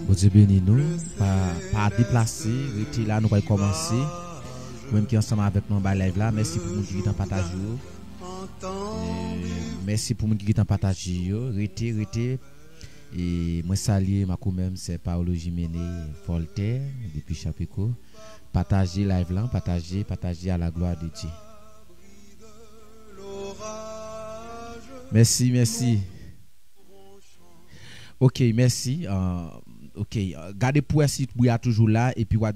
Bon Dieu bénis nous, pas déplacer, rester là, nous allons commencer. Même qui ensemble avec nous, live là, merci pour nous qui est en partage. Merci pour nous qui est en partage. Restez. Et moi saluer ma même c'est Paolo Jiménez Voltaire depuis Chapico. Partagez live là, partagez à la gloire de Dieu. Merci. OK, merci. OK, gardez pour si vous êtes toujours là et puis on va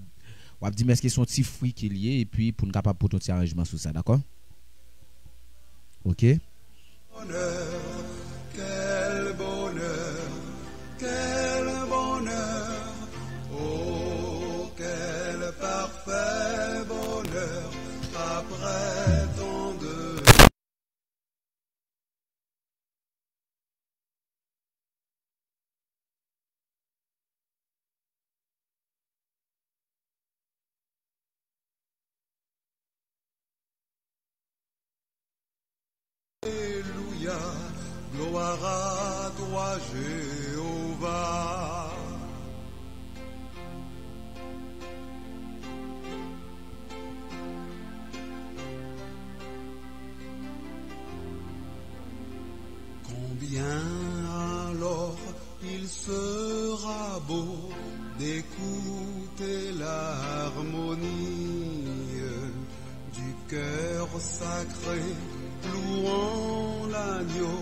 dire mais est-ce que son petit fruit qui est lié et puis pour nous capable pour un petit arrangement sur ça, d'accord? OK. Quel bonheur, oh quel parfait bonheur après tant de Alléluia, gloire à toi Jéhovah. Combien alors il sera beau d'écouter l'harmonie du cœur sacré louant l'agneau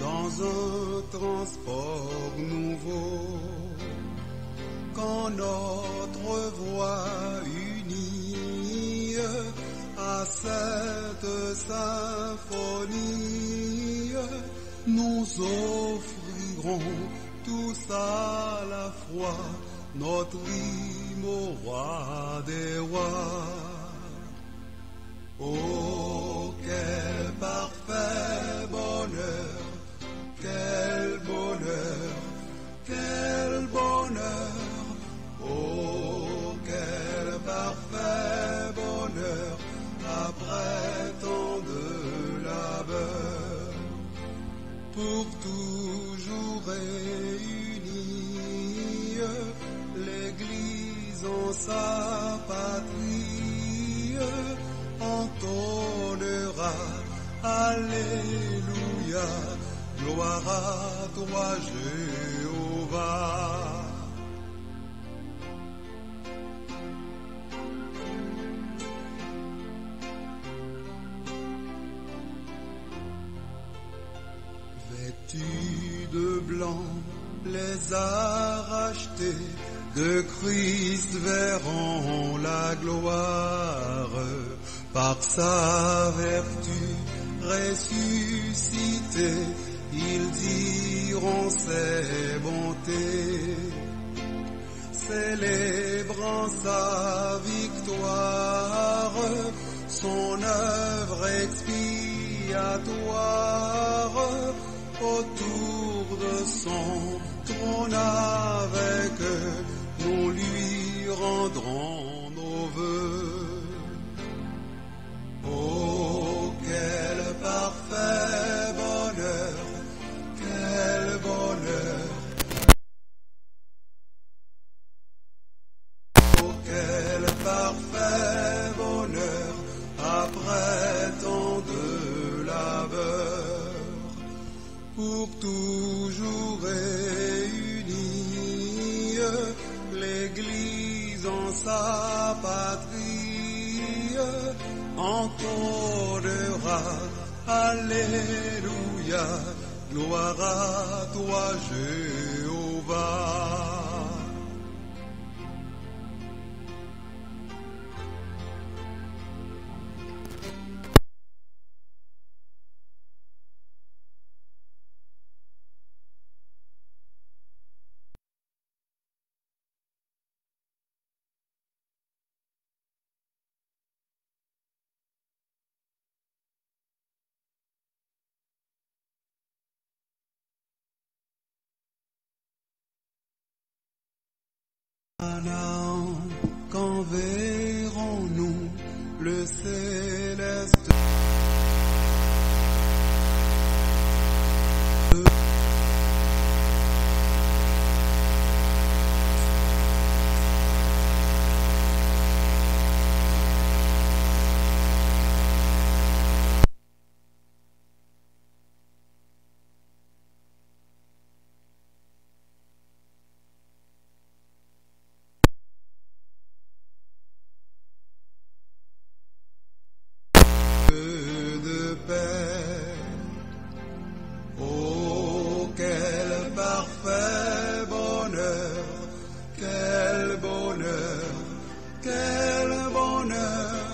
dans un transport nouveau. Quand notre voix unie à cette symphonie, nous offrirons tous à la fois notre hymne au roi des rois. Oh, quel parfait bonheur, quel bonheur, quel bonheur, oh, quel parfait bonheur, après tant de labeur, pour toujours réunis, l'Église en sa patrie, entonnera, Alléluia, gloire à toi Jéhovah. Vêtus de blanc, les a rachetés, de Christ verront la gloire. Par sa vertu ressuscité, ils diront ses bontés, célébrant sa victoire, son œuvre expiatoire, autour de son trône avec eux, nous lui rendrons nos vœux. Oh, quel parfait bonheur, quel bonheur, oh, quel parfait bonheur, après tant de labeur, pour toujours réunis, l'Église en sa patrie, entonnera, Alléluia, gloire à toi Jéhovah. Quand verrons-nous le céleste quel bonheur,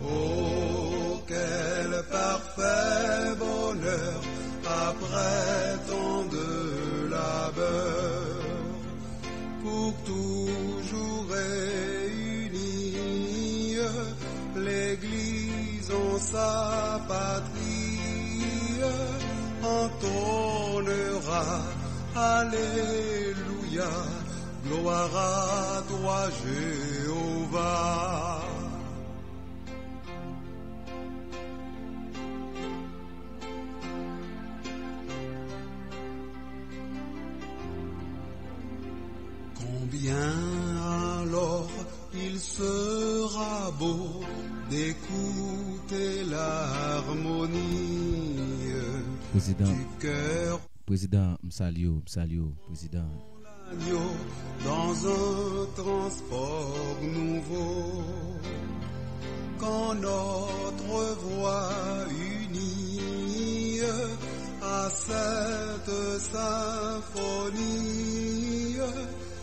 oh quel parfait bonheur, après tant de labeur, pour toujours réunie, l'Église en sa patrie entonnera Alléluia, gloire à toi Jéhovah. Combien alors il sera beau d'écouter l'harmonie du cœur. Président, m'salio, président. Dans un transport nouveau, quand notre voix unie à cette symphonie,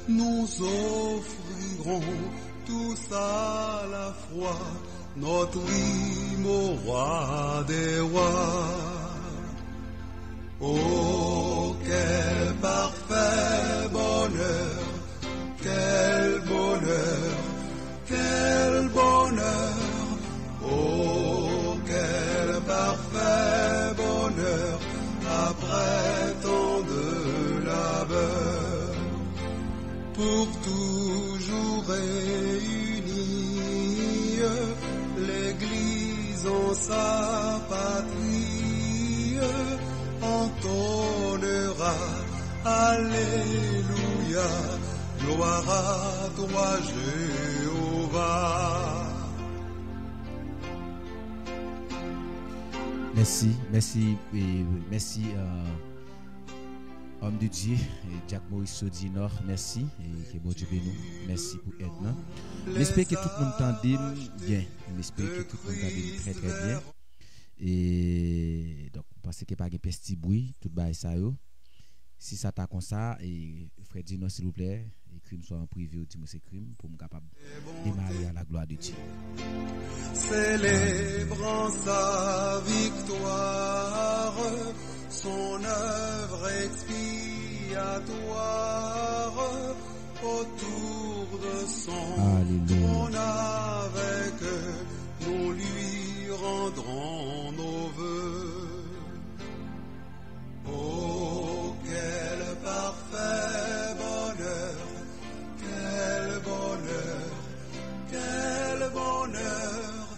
nous offrirons tous à la fois notre hymne au roi des rois. Oh, quel parfait bonheur, quel bonheur, quel bonheur, oh, quel parfait bonheur, après tant de labeur, pour toujours réunie, l'Église en sa patrie entonnera Alléluia, gloire à toi Jéhovah. Merci, homme de Dieu, Jack Maurice Sodinor, merci, et que bon Dieu bénisse nous, merci pour être là. J'espère que tout le monde t'entend bien, j'espère que tout le monde t'entend très très bien. Et donc, parce que pas de petit bruit, tout bail ça yo. Si ça t'a comme ça, et frère dis-nous s'il vous plaît, écris-moi soit en privé ou dis-moi c'est crime pour me capable démarrer à la gloire de Dieu. Célébrant sa victoire, son œuvre expiatoire, autour de son trône avec nous lui rendrons nos vœux. Oh, quel parfait bonheur, quel bonheur, quel bonheur,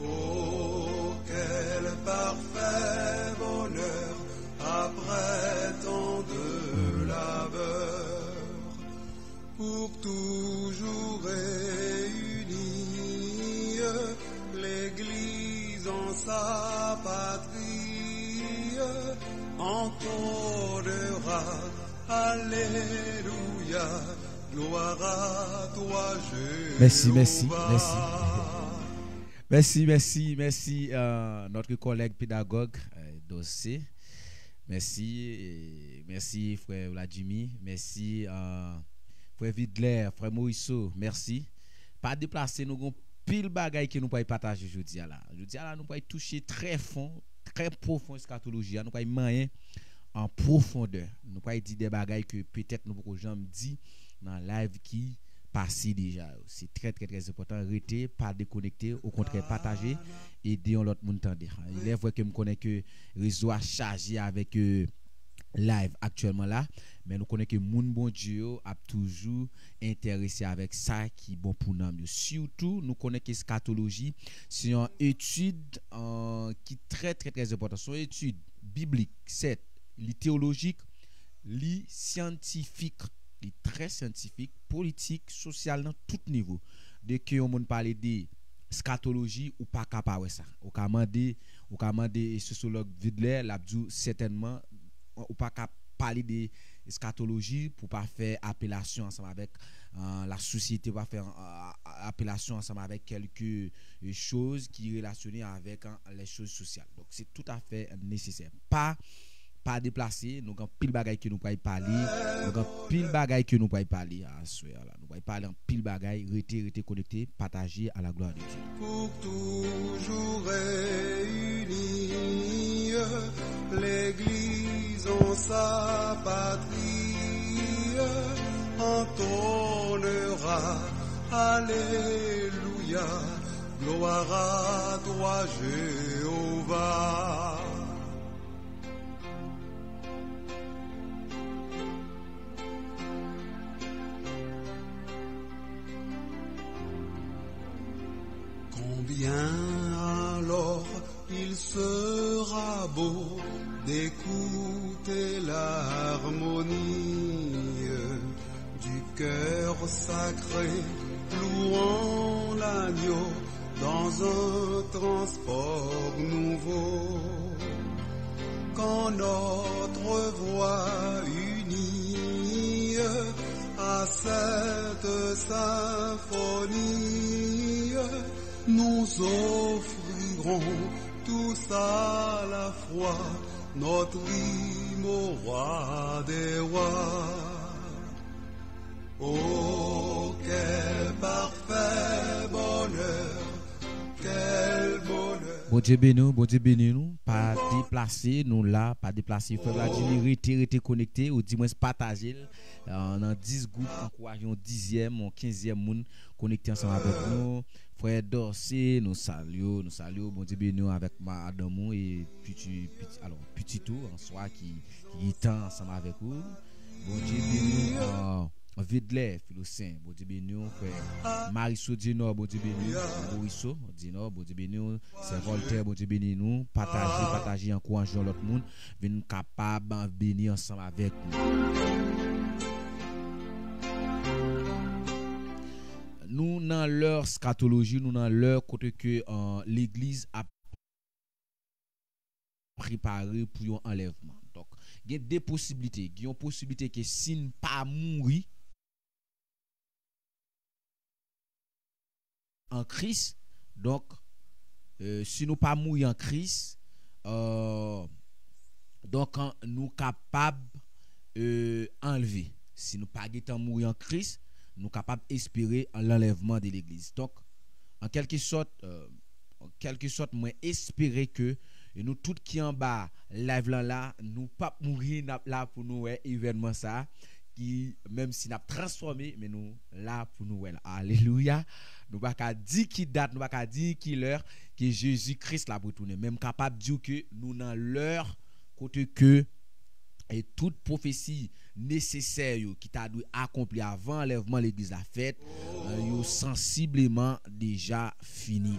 oh, quel parfait bonheur, après tant de labeur, pour toujours réunie, l'Église en sa patrie entonnera Alléluia, gloire à toi Jéhovah. Merci, notre collègue pédagogue Dossé. Merci frère Vladimir, merci frère Vidler, frère Moïso, merci. Pas déplacer nous gon pile bagaille que nous pouvons partager aujourd'hui là. Aujourd'hui là nous pouvons toucher très fond, très profond eschatologie, nous pouvons manier en profondeur. Nous pouvons dire des bagailles que peut-être nous pouvons jamais dire dans live qui passé déjà. C'est très très très important. Rester, pas déconnecter, au contraire partager, aider l'autre monde tendre. Il est vrai que me connais que réseau a chargé avec live actuellement là, mais nous connaissons que moun bon Dieu a toujours intéressé avec ça qui est bon pour nous. Surtout nous connaissons que scatologie c'est une étude qui est très très très importante. C'est une étude biblique, c'est théologique, scientifique, très scientifique, politique, social dans tout niveau. Dès que on parle de scatologie ou pas capable ça. Au commander sociologue Vidler l'a dit certainement ou pas capable parler de scatologie pour pas faire appellation ensemble avec la société, pas faire appellation ensemble avec quelques choses qui relationnées avec les choses sociales. Donc c'est tout à fait nécessaire. Pas pas déplacer, nous avons pile bagaille que nous pouvons parler, nous avons pile bagaille que nous pouvons parler. Ah, là, nous pouvons parler en pile bagaille, rester connecté, partager à la gloire de Dieu. Pour toujours réunis, l'Église en sa patrie entonnera Alléluia, gloire à toi Jéhovah. Combien alors il sera beau d'écouter l'harmonie du cœur sacré louant l'agneau dans un transport nouveau. Quand notre voix unie à cette symphonie, nous offrirons tous à la fois notre hymne au roi des rois. Oh, quel parfait bonheur, quel bonheur. Bon Dieu béni nous, pas déplacer nous là, pas déplacer, frère Vladimir, rester connecté, ou du moins partager, dans 10 groupes, encourageons 10e, 15e monde connecté ensemble avec nous. Frère Dorsey, nous saluons, bon Dieu béni avec madame et petit tout en soi qui est ensemble avec vous. Bon Dieu béni Vidler, Philosophe, bon Dieu béni, frère Marisol Dino, bon Dieu béni, Bourisso Dino, bon Dieu béni, c'est Voltaire, bon Dieu béni nous, partager, encourager l'autre monde, venir capable bénir ensemble avec nous. Nous dans leur scatologie, nous dans leur côté que l'église a préparé pour un enlèvement. Donc, il y a des possibilités. Il y a une possibilité que si nous pas mourir en Christ, donc si nous pas mourir en Christ, donc nous capables enlever. Si nous pas mourir en Christ, nous capables d'espérer l'enlèvement de l'église. Donc en quelque sorte moi espérer que nous tous qui en bas live là nous pas mourir là pour nous événement ça qui même si n'a transformé mais nous là pour nous alléluia. Nous pas qu'à dire qui date, nous pas qu'à dire qui l'heure que Jésus-Christ l'a retourné, même capable de dire que nous dans l'heure côté que et toute prophétie nécessaire qui t'a dû accomplir avant l'enlèvement de l'église la fête yo sensiblement déjà fini.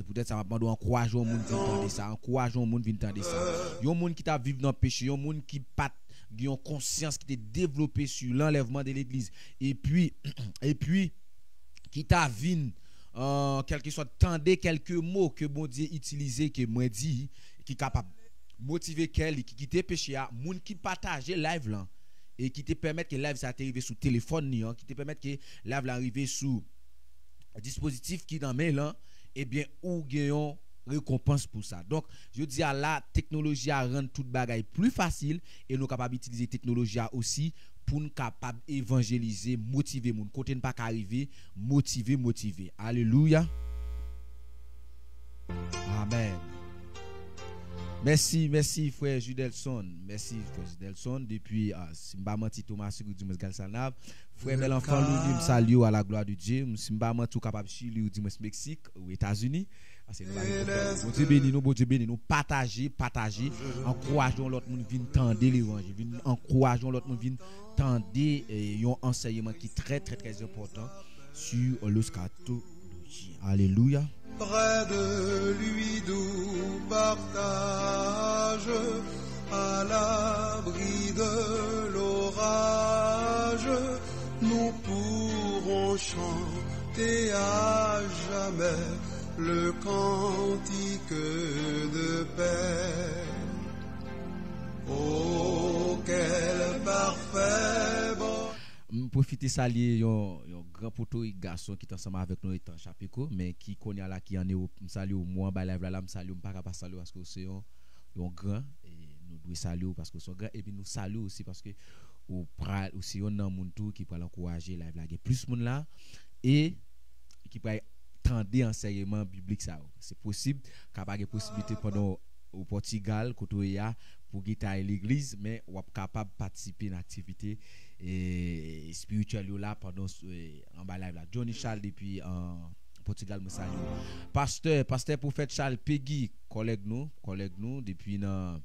Peut-être ça va prendre encourager au monde vinn ça, encourager au monde vinn tendre ça. Yon monde qui t'a vivre dans péché, yon monde qui pas yon conscience qui t'est développé sur l'enlèvement de l'église et puis qui t'a vinn quelque soit tendez quelques mots que bon Dieu utilisé que moi dit qui capable motiver quelqu'un qui quitte péché à moun qui partager live là et qui te permettre que live ça arrive sur téléphone ni qui te permettre que live là arrive sur dispositif qui dans main là et bien ou gagnons récompense pour ça. Donc je dis à la technologie a rendre toute bagaille plus facile et nous capable utiliser technologie aussi pour nous capable évangéliser, motiver moun côté ne pas arriver, motiver. Alléluia. Amen. Merci frère Judelson. Merci frère Judelson depuis Simba Manti Thomas sur Dimas Galsanav. Frère bel enfant Louis me salue à la gloire de Dieu. Simba Manti capable Chili ou Dimas Mexique ou États-Unis. Bon Dieu béni nous partager, encourageons l'autre monde vinn tendre l'évangile, encourageons l'autre monde vinn tendre un enseignement qui est très très très important sur le scatologie. Alléluia. Près de lui doux partage, à l'abri de l'orage, nous pourrons chanter à jamais le cantique de paix. Oh, quel parfait bon. Profiter saluer un grand poteau garçon qui est ensemble avec nous étant chapico mais qui connaît là qui en est saluer au moins ba live là me saluer pas capable saluer parce que c'est un grand et nous doit saluer parce que son grand et puis nous saluer aussi parce que ou aussi on a monde tout qui peut l'encourager live là plus monde là et qui peut tendre enseignement biblique ça c'est possible capable possibilité pendant au Portugal côté ya pour guider l'église mais ou capable participer à une activité spirituelle là pendant en bas live là Johnny Charles depuis en Portugal me salue pasteur prophète Charles Peggy collègue nous depuis dans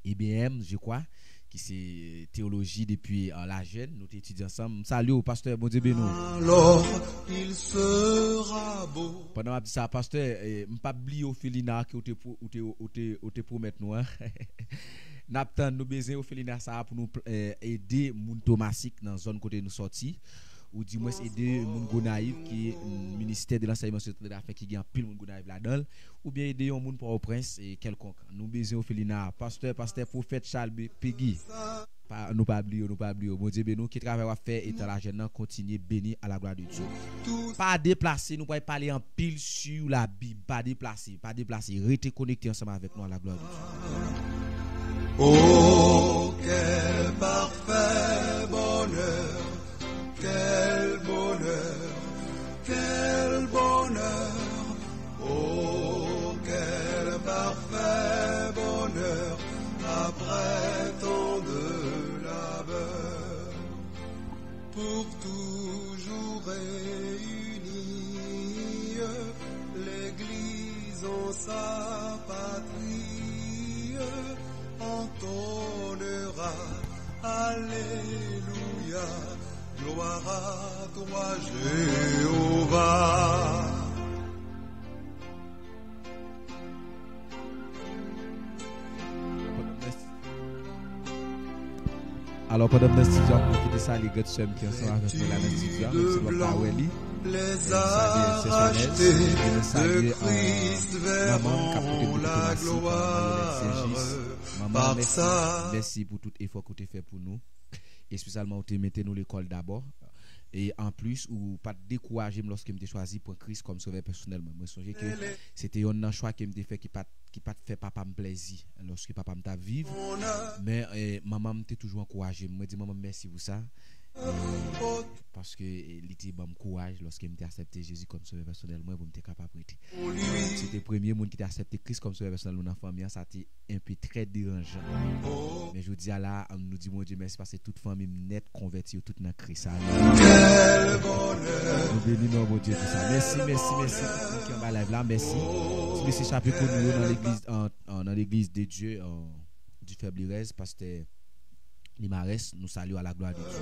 IBM je crois qui c'est théologie depuis la jeune nous étudions ensemble salut au pasteur bon Dieu bénou alors il sera beau pendant ça pasteur m'pas oublier Ophelina qui te promettre nous n'attend nous besoin Ophelina ça pour nous aider moun Thomasique dans zone côté nous sorti ou du moins aider moun Gonaïve qui est ministère de l'enseignement supérieur d'affaires qui gagne pile moun Gonaïve là-dedans ou bien aider un moun pour au prince et quelconque nous besoin Ophelina pasteur prophète Charles Peggy nous pas oublier bon Dieu béni qui travaille à faire et la jeune continue béni à la gloire de Dieu pas déplacer nous pas parler en pile sur la Bible pas déplacer rester connecté ensemble avec nous à la gloire de Dieu. Oh quel parfait bonheur quel bonheur quel bonheur oh quel parfait bonheur après tant de labeur pour toujours réunis l'église en sa patrie entonnera alléluia gloire à toi Jéhovah. Alors pendant le studio on fait ça les gars qui sont avec nous là dans le studio c'est pas Welly les a rachetés de Christ vers la gloire maman merci pour tout effort que tu fais pour nous et spécialement tu mettez nous l'école d'abord et en plus ou pas décourager lorsque me choisi pour Christ comme sauveur personnellement moi songe que c'était un choix qui me fait qui pas fait papa me plaisir lorsque papa me t'a vivre mais maman me toujours encouragé me dit maman merci pour ça parce que il était bon courage lorsque me accepté Jésus comme sauveur personnel moi pour me capable prêter c'était le premier monde qui t'a accepté Christ comme sauveur personnel dans famille ça était un peu très dérangeant mais je dis là on nous dit mon Dieu merci parce que toute famille net convertie toute dans Christ quel bonheur nous bénissons mon Dieu pour ça merci qui en bas live là merci c'est chapitre pour nous dans l'église de Dieu du Faiblirez pasteur Limares nous saluons à la gloire de Dieu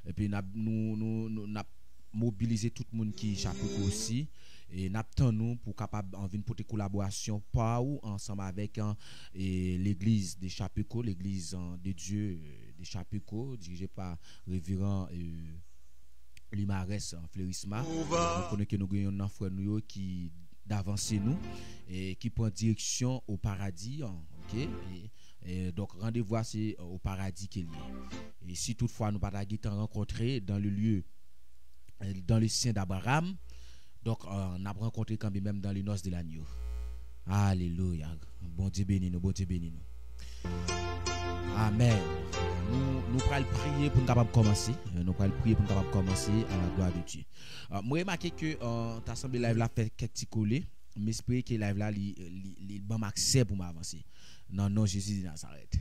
et puis nous mobiliser tout le monde qui chapitre aussi et n'attend nous pour capable en venir pour des collaborations pas ou ensemble avec l'église des Chapico l'église de Dieu des Chapico dirigée par révérend Limares en Fleurisma on connaît que nous gagnons un frère nous qui d'avancer nous et qui prend direction au paradis OK et donc rendez-vous c'est au paradis qu'il est et si toutefois nous pas rencontrer dans le lieu dans le sein d'Abraham donc on a rencontré quand même dans les noces de l'agneau alléluia bon Dieu béni nous amen nous allons prier pour nous capable commencer à la gloire de Dieu moi remarqué que ta semblé live là fait quelques petits collés mais j'espère que live là il bon accès pour m'avancer non Jésus de Nazareth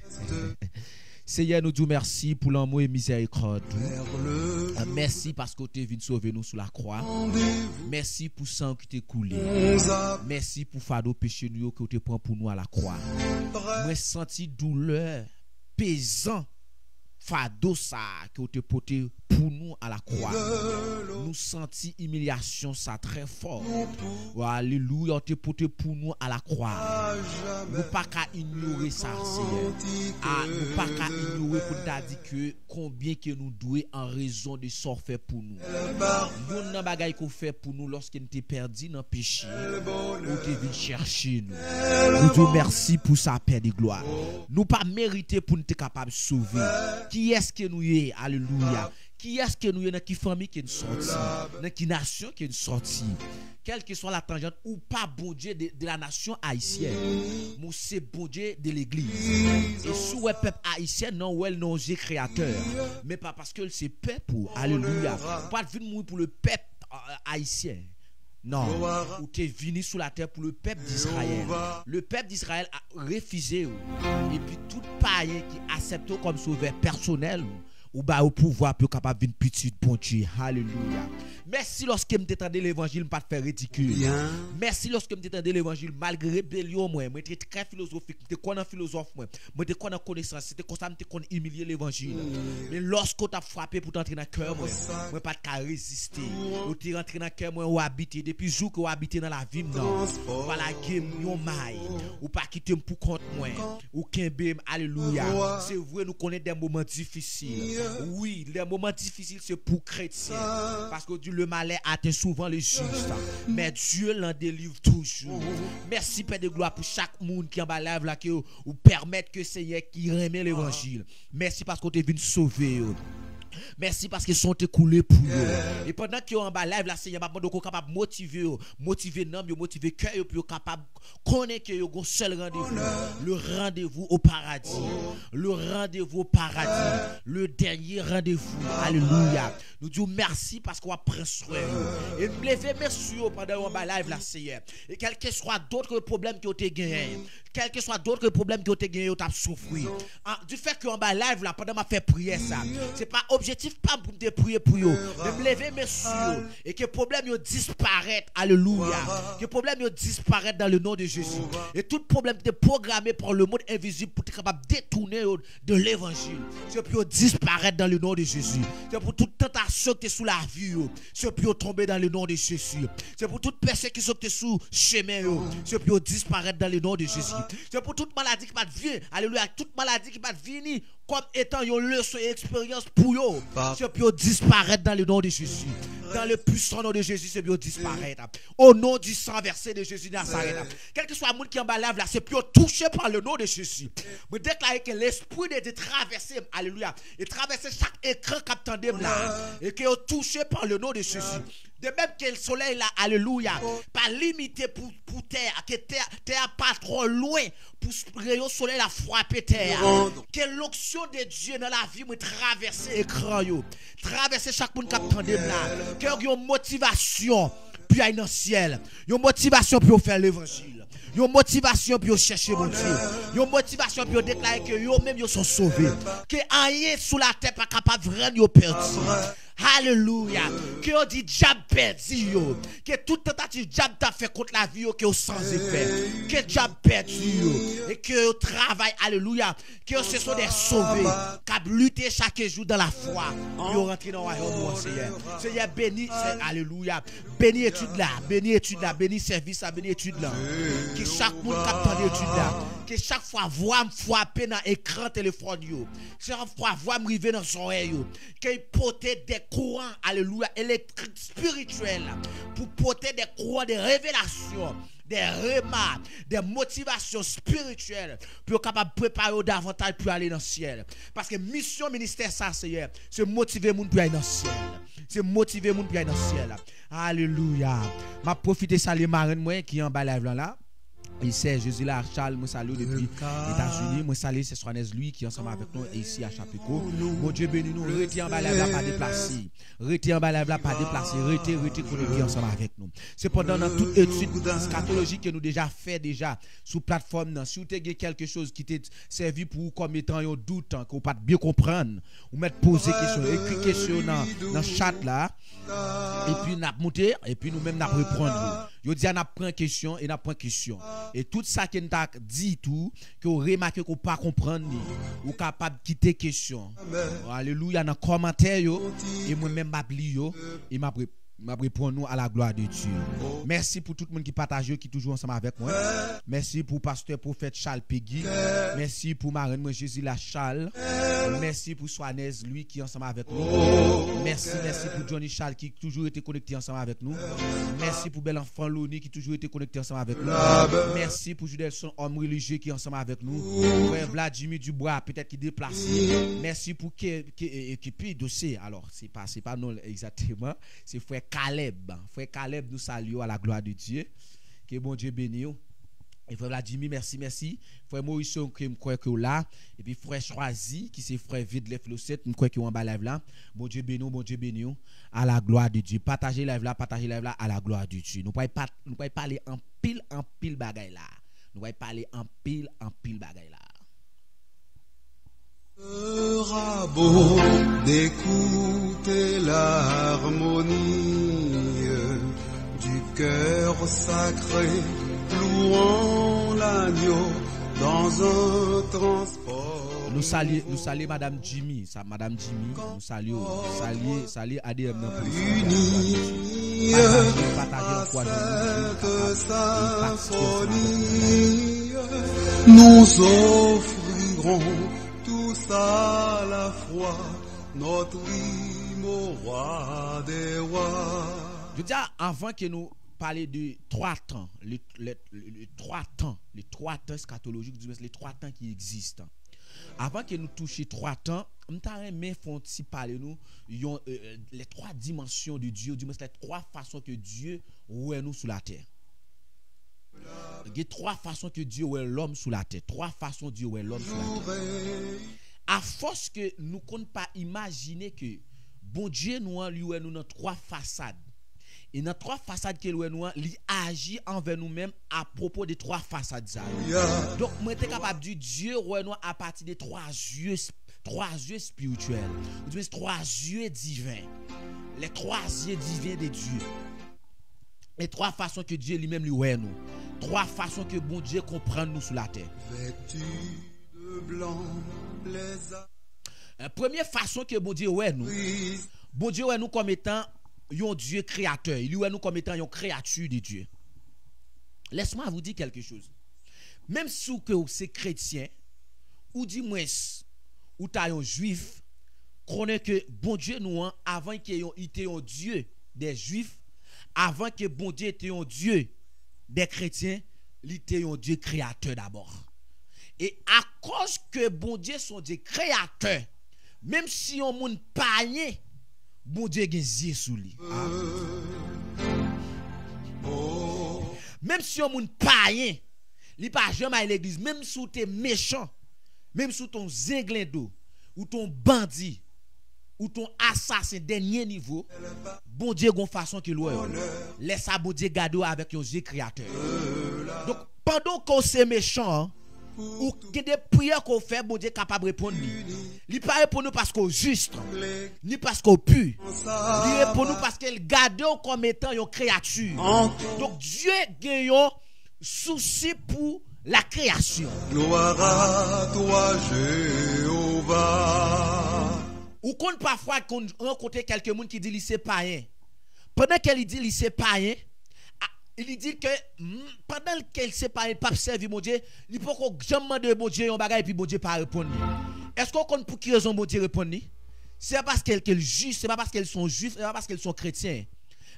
Seigneur nous disons merci pour l'amour et miséricorde merci parce que tu es venu sauver nous sur la croix merci pour sang qui t'est coulé merci pour fardeau péché nous que tu prends pour nous à la croix moi senti douleur pesant fardeau ça que tu porté pour nous à la croix nous senti humiliation ça très fort alléluia tu porté pour nous à la croix nous pas qu'à ignorer ça Seigneur nous pas qu'à ignorer pour t'a dit que combien que nous doit en raison de sort fait pour nous yon nan bagay qu'on fait pour nous lorsque nous t'es perdu dans péché ou t'es venu chercher nous disons merci pour ça Père de gloire nous pas mérité pour nous être capable de sauver qui est-ce que nous est alléluia qui est-ce que nous est dans qui famille qui est sorti dans qui nation qui est sorti quelle que soit la tangente, ou pas bon Dieu de la nation haïtienne, mais c'est bon Dieu de l'église. Et sous le peuple haïtien, non, ouais, non, j'ai créateur, mais pas parce que c'est peuple, alléluia, pas de venir pour le peuple haïtien. Non, ou t'es venu sur la terre pour le peuple d'Israël. Le peuple d'Israël a refusé. Et puis tout païen qui accepte comme sauveur personnel ou bah au pouvoir pour capable de petite bon Dieu. Alléluia. Merci lorsque me t'entendez l'évangile pas faire ridicule. Merci lorsque me t'entendez l'évangile malgré rébellion moi t'es très philosophique, t'es connais philosophe moi t'es connais connaissance, c'était comme ça me t'es connais humilier l'évangile. Mais lorsque t'as frappé pour t'entrer dans cœur moi pas de résister. Ou t'es rentré dans cœur moi ou habiter depuis jour que ou habiter dans la vie non. Voilà game yon maille ou pas quitter pour compte moi ou kembe alléluia. C'est vrai nous connaissons des moments difficiles. Oui, les moments difficiles c'est pour chrétiens parce que Dieu le malheur atteint souvent les justes mais Dieu l'en délivre toujours. Merci Père de gloire pour chaque monde qui en bas live là qui ou permettre que Seigneur qui remet l'évangile. Merci parce que tu es venu sauver. Merci parce qu'ils sont écoulés pour eux. Et pendant qu'ils sont en bas live, là, Seigneur, m'a demandé qu'on capable motiver l'âme, motiver cœur, pour capable connaître que un seul rendez-vous, le rendez-vous au paradis, le rendez-vous au paradis, le dernier rendez-vous. Alléluia. Nous disons merci parce qu'on a pris soin. Et nous levez merci pendant qu'on bas live, là, Seigneur. Et quel que soit d'autres problèmes qui ont été gagnés, quel que soit d'autres problèmes qui ont été gagnés, ont souffert. Du fait qu'on bas live, là, pendant ma fait prière ça, c'est pas objectif pas pour te prier pour eux, mais me lever messieurs et que problème yo disparaître. Alléluia. Que problème yo disparaître dans le nom de Jésus. Et tout problème qui est programmé par le monde invisible pour être capable de détourner de l'évangile, c'est pour disparaître dans le nom de Jésus. C'est pour toute tentation qui est sous la vie, c'est pour tomber dans le nom de Jésus. C'est pour toute persécution qui est sous chemin, c'est pour disparaître dans le nom de Jésus. C'est pour toute maladie qui va venir. Alléluia. Toute maladie qui va venir comme étant une leçon et expérience pour eux. C'est pour disparaître dans le nom de Jésus. Dans le puissant nom de Jésus, c'est pour disparaître. Au nom du sang versé de Jésus de Nazareth. Quel que soit le monde qui est en bas là, c'est pour toucher par le nom de Jésus. Je déclare que l'esprit de traverser, alléluia, et traverser chaque écran captandé là, et que est touché par le nom de Jésus. De même que le soleil là, alléluia, pas limité pour terre, que terre pas trop loin pour rayon soleil la frapper terre. Que l'onction de Dieu dans la vie me traverser écran yo, traverser chaque monde qui attendait là, que une motivation puis aller dans le ciel, une motivation pour faire l'évangile. Une motivation pour chercher mon Dieu. Une motivation pour déclarer que eux-mêmes ils sont sauvés. Que rien sous la terre pas capable de vraiment perdu. Alléluia. Que on dit diable perdu. Que toute tentative diable t'a fait contre la vie que sans effet. Que diable perdu. Et que travail, alléluia. Que ce sont des sauvés qui lutter chaque jour dans la foi. Pour rentrer dans le royaume, Seigneur. Seigneur béni, alléluia. Béni étude là, béni service là, béni étude là. Que chaque monde qui attend l'étude là, que chaque fois voix me frapper dans l'écran téléphone yo, chaque fois voix me river dans son oreille yo, qu'il porter des courants, alléluia, électriques spirituels pour porter des courants de révélation, des remarques, des motivations spirituelles pour capable préparer davantage pour aller dans le ciel. Parce que mission ministère ça c'est motiver moun pour aller dans le ciel. C'est motiver moun pour aller dans le ciel. Alléluia. M'a profité saluer marraine moi qui en bas live là. Et c'est Jésus là, Charles, moi salue depuis les États-Unis, moi salue c'est Soanes lui qui est ensemble avec nous ici à Chapico. Mon Dieu béni nous, retiens en bas là pas déplacé. Retiens en bas là pas déplacé, retiens connecté ensemble avec nous. C'est pendant dans toute étude scatologique que nous déjà fait sous plateforme là. Si vous avez quelque chose qui t'a servi pour comme étant un doute que vous pas bien comprendre, ou mettre poser question, écrire question dans chat là. Et puis n'a monter et puis nous même n'a répondre. Yo dit n'a prend question et n'a prend question. Et tout ça qui t'a dit tout que vous remarquez qu'on pas comprendre ou capable quitter question. Alléluia dans commentaire yo et moi même m'a li yo et m'a répondre nous à la gloire de Dieu. Merci pour tout le monde qui partage qui toujours ensemble avec moi. Merci pour pasteur prophète Charles Peggy. Merci pour marraine moi Jésus la Charles. Merci pour Soanes lui qui est ensemble avec nous. Merci pour Johnny Charles qui toujours été connecté ensemble avec nous. Merci pour bel enfant Loni qui toujours été connecté ensemble avec nous. Merci pour Judelson homme religieux qui est ensemble avec nous. Frère Vladimir Dubois peut-être qui déplacé. Merci pour qui dossier. Alors c'est pas non exactement, c'est frère Caleb. Frère Caleb nous salue à la gloire de Dieu. Que bon Dieu bénisse. Et frère Vladimir, merci. Frère Maurice, je crois que là. Et puis frère Choisi, qui c'est frère Vide les Flosset, je crois qu'il est en bas live là. Bon Dieu bénisse. À la gloire de Dieu. Partagez live là à la gloire de Dieu. Nous ne pouvons pas parler en pile bagaille là. Nous ne pouvons pas parler en pile bagaille là. Sera beau d'écouter l'harmonie du cœur sacré, louant l'agneau dans un transport. Nous saluons Madame Jimmy, nous saluons ADM dans le Unis, cette symphonie, nous offrirons tous à la fois notre hymne au roi des rois. Je veux dire, avant que nous parlions de 3 temps, les 3 temps eschatologiques, les 3 temps qui existent. Avant que nous touchions 3 temps, nous avons parler nous les 3 dimensions de Dieu, les 3 façons que Dieu voit nous sur la terre. Il y a 3 façons que Dieu voit l'homme sur la terre. 3 façons Dieu voit l'homme sur la terre. À force que nous ne pouvons pas imaginer que bon Dieu nous dans 3 façades. Et dans 3 façades qu'il nous il agit envers nous-mêmes à propos des 3 façades. Donc, moi, je suis capable de dire Dieu nous à partir des 3 yeux spirituels. 3 yeux divins. Les 3 yeux divins de Dieu. Les 3 façons que Dieu lui-même lui voit nous. 3 façons que bon Dieu comprend nous sur la terre. Vêtus de blanc, Première façon que bon Dieu voit nous. Bon Dieu voit nous comme étant un Dieu créateur. Il voit nous comme étant une créature de Dieu. Laisse-moi vous dire quelque chose. Même si vous êtes chrétien, ou du moins, ou tu es un juif, connaît que bon Dieu nous, avant qu'il était un Dieu des juifs, avant que bon Dieu était un Dieu des chrétiens, il était un Dieu créateur d'abord. Et à cause que bon Dieu sont des créateurs, même si on monde païen, bon Dieu a des yeux sous lui. Même si on monde païen, il pas jamais à l'église, même si tu es méchant, même si ton zinglendo ou ton bandit ou ton assassin dernier niveau, bon Dieu a une façon qu'il voit. Laisse bon Dieu garder avec un Dieu créateur. Donc pendant qu'on c'est méchant, ou que des prières qu'on fait, bon Dieu est capable de répondre. Il ne pas répondre parce qu'on est juste, ni parce qu'on pue. Il répond parce qu'il garde comme étant une créature. Donc Dieu a un souci pour la création. Gloire à toi, Jéhovah. Ou qu'on parfois rencontre quelqu'un qui dit qu'il c'est païen. Pendant qu'il dit qu'il c'est païen, il dit que pendant qu'il c'est païen, pas servir mon Dieu, il faut qu'on jamais de mon Dieu un bagage et puis bon Dieu pas répondre. Est-ce qu'on compte pour qui raison bon Dieu répondre? C'est parce qu'elle juge, c'est pas parce qu'elles sont juifs, c'est pas parce qu'elles sont chrétiens.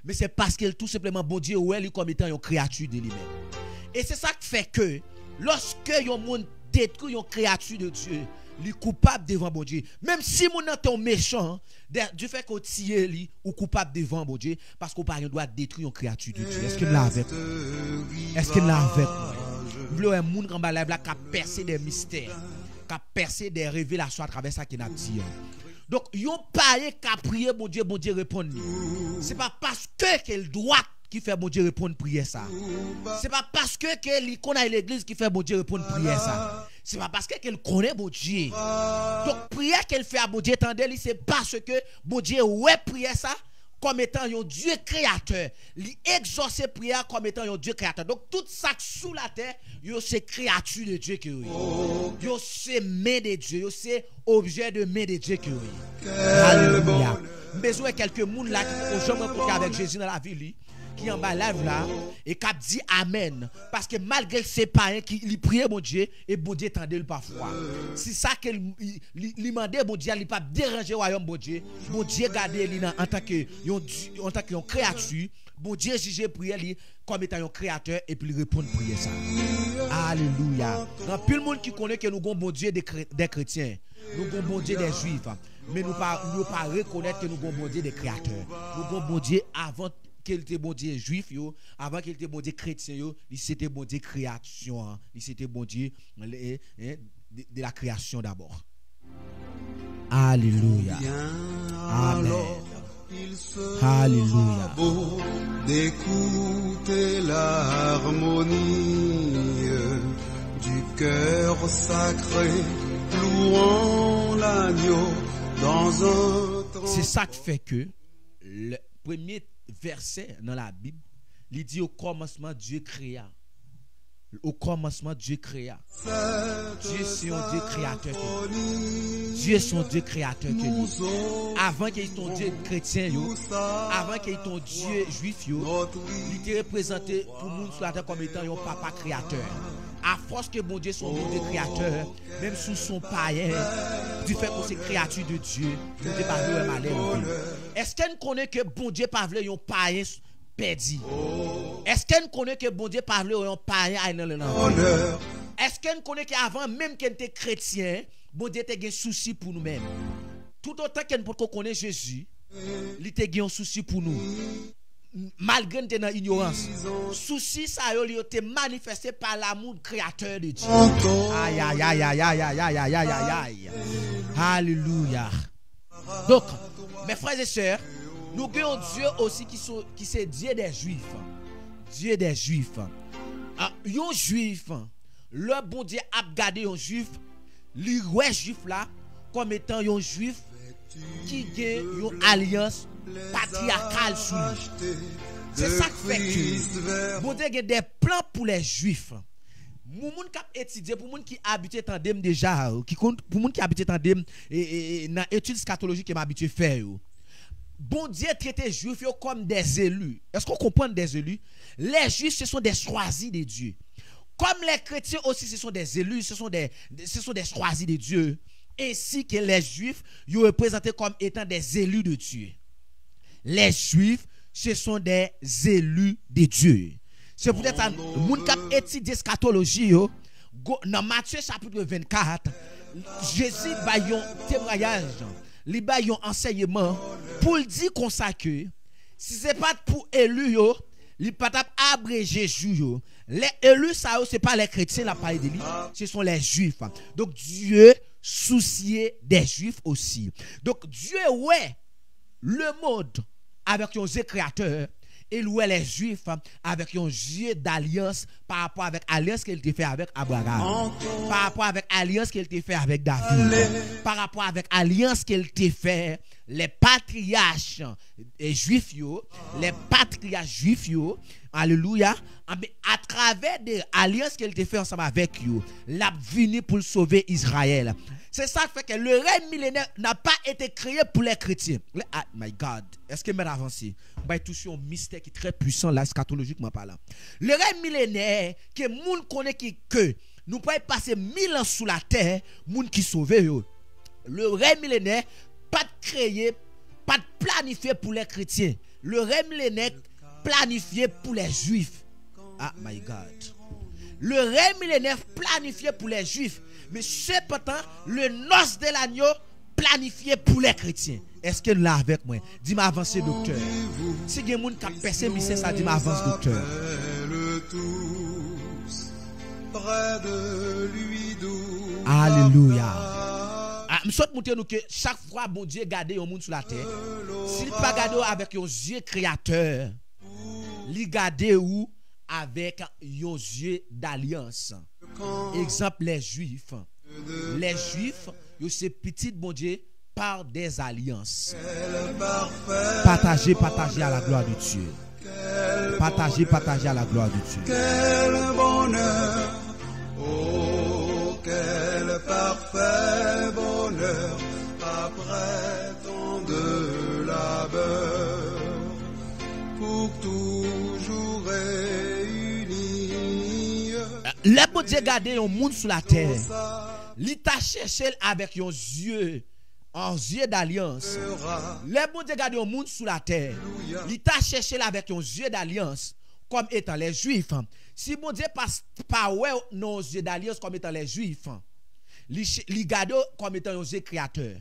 Mais c'est parce qu'elle tout simplement bon Dieu ou elle comme étant une créature de lui-même. Et c'est ça qui fait que lorsque un monde détruit une créature de Dieu, il est coupable devant bon Dieu. Même si mon est méchant, du fait qu'on tire lui ou coupable devant bon Dieu parce qu'on pas doit détruire une créature de Dieu. Est-ce qu'il l'a avec moi? Est-ce qu'il l'a avec moi? Vous voulez un monde qui a percé des mystères, qui a percé des révélations à travers ça qu'il a dit. Donc, yon païen qui a prié bon Dieu répond. C'est pas parce que qu'elle doit qui fait bon Dieu répondre prière ça. C'est pas parce que qu'elle connaît l'église qui fait bon Dieu répondre prière ça. C'est pas parce qu'elle connaît bon Dieu. Donc prière qu'elle fait à bon Dieu attendez, c'est parce que bon Dieu ouais prière ça comme étant un Dieu créateur. Il exauce prière comme étant un Dieu créateur. Donc tout ça sous la terre, yo c'est créature de Dieu que yo c'est main de Dieu, yo c'est objet de main de Dieu que Alléluia. Besoin quelques monde là qui ont jamais rencontré avec Jésus dans la vie qui en bas live là et qui dit amen parce que malgré ses parents qui lui priait mon Dieu et bon Dieu tendait le parfois. C'est ça qu'il lui demandait bon Dieu il pas déranger royaume bon Dieu garder lui en tant que une créature bon Dieu juger prière lui comme étant un créateur et puis répondre prière ça. Alléluia. Dans plus le monde qui connaît que nous avons bon Dieu des chrétiens, nous avons bon Dieu des juifs. mais nous pas reconnaître que nous avons bon Dieu des créateurs. Nous avons bon Dieu avant qu'il était bon Dieu juif yo, avant qu'il était bon Dieu chrétien yo, il c'était bon Dieu création, il c'était bon Dieu de la création d'abord. Alléluia. Amen. Alléluia. Beau d'écouter l'harmonie du cœur sacré, louant l'agneau dans un trône. C'est ça qui fait que le premier verset dans la Bible, il dit au commencement Dieu créa. Au commencement Dieu créa. Dieu c'est un Dieu créateur que lui. Dieu est son Dieu créateur que lui. Avant qu'il y ait ton Dieu chrétien yo, avant qu'il y ait ton Dieu juif yo, il était représenté pour nous sur la terre comme étant un papa créateur. À force que bon Dieu son Dieu créateur, même sous son païen, du fait que c'est créature de Dieu, nous ne pas le malheur. Est-ce qu'on connaît que bon Dieu pas veut un païen perdu? Est-ce qu'on connaît que bon Dieu pas veut un païen dans le nom? Est-ce qu'on connaît qu'avant même qu'on était chrétien, bon Dieu était un souci pour nous-mêmes? Tout autant qu'on connaît Jésus, il était un souci pour nous. Malgré notre ignorance, souci ça a été manifesté par l'amour créateur de Dieu. Aïe aïe aïe aïe aïe aïe aïe aïe aïe aïe aïe. Alléluia. Donc, mes frères et sœurs, nous avons Dieu aussi qui c'est Dieu des Juifs. Dieu des Juifs. Un Juif, le bon Dieu a gardé un Juif, le roi Juif là, comme étant un Juif qui a une alliance patriarcale sous lui. C'est ça qui fait que bon Dieu a des plans pour les Juifs. Pour moun qui étudié, pour moun qui habité tandem déjà, pour moun qui habité tandem et dans études scatologiques qui m'habitué faire. Bon Dieu traite les Juifs comme des élus. Est-ce qu'on comprend des élus? Les Juifs ce sont des choisis de Dieu. Comme les chrétiens aussi ce sont des élus, ce sont des choisis de Dieu. Ainsi que les Juifs, ils sont représentés comme étant des élus de Dieu. Les Juifs, ce sont des élus de Dieu. C'est peut-être un monde qui étudie scatologie, dans Matthieu chapitre 24, Jésus a un témoignage, il a un enseignement pour dire comme ça que si ce n'est pas pour élus, il ne peut pas abréger Jésus. Les élus, ça, ce n'est pas les chrétiens, la parole de lui, ce sont les Juifs. Donc Dieu soucié des Juifs aussi. Donc Dieu ouais le monde avec un Dieu créateur et ouais les Juifs avec un Dieu d'alliance par rapport avec l'alliance qu'il a fait avec Abraham, par rapport avec l'alliance qu'il a fait avec David, par rapport avec l'alliance qu'il a fait les patriarches juifs les patriarches juifs alléluia, à travers des alliances qu'il a fait ensemble avec eux, l'a venu pour sauver Israël. C'est ça qui fait que le règne millénaire n'a pas été créé pour les chrétiens. Oh my God, est-ce que m'avez avancé? On va toucher un mystère qui est très puissant là, scatologiquement parlant. Le règne millénaire que moun connaît que nous pouvons passer 1000 ans sous la terre, moun qui sauve yo. Le règne millénaire pas de créé, pas de planifié pour les chrétiens. Le règne millénaire planifié pour les juifs. Ah my God. Le règne millénaire planifié pour les juifs. Mais cependant, le noce de l'agneau planifié pour les chrétiens. Est-ce que là avec moi? Dis-moi avancez, docteur. Si il y a des gens qui ont pessimiste, ça dis-moi avance, docteur. Alléluia. Je souhaite montrer nous que chaque fois bon Dieu garde un monde sur la terre, s'il pas garde avec un Dieu créateur, il garde ou avec un Dieu d'alliance. Exemple les Juifs. Les Juifs, c'est petit bon Dieu par des alliances. Partagez à la gloire de Dieu. Partagez à la gloire de Dieu. Quel bonheur, oh quel parfait bonheur, après tant de labeur, pour toujours réunis. Le bon Dieu garde un monde sur la terre. Il t'a cherché avec un yeux d'alliance. Le bon Dieu garde un monde sur la terre. Il t'a cherché avec un yeux d'alliance comme étant les Juifs. Si bon Dieu passe pas ouais nos yeux d'alliance comme étant les Juifs, il garde comme étant un Dieu créateur.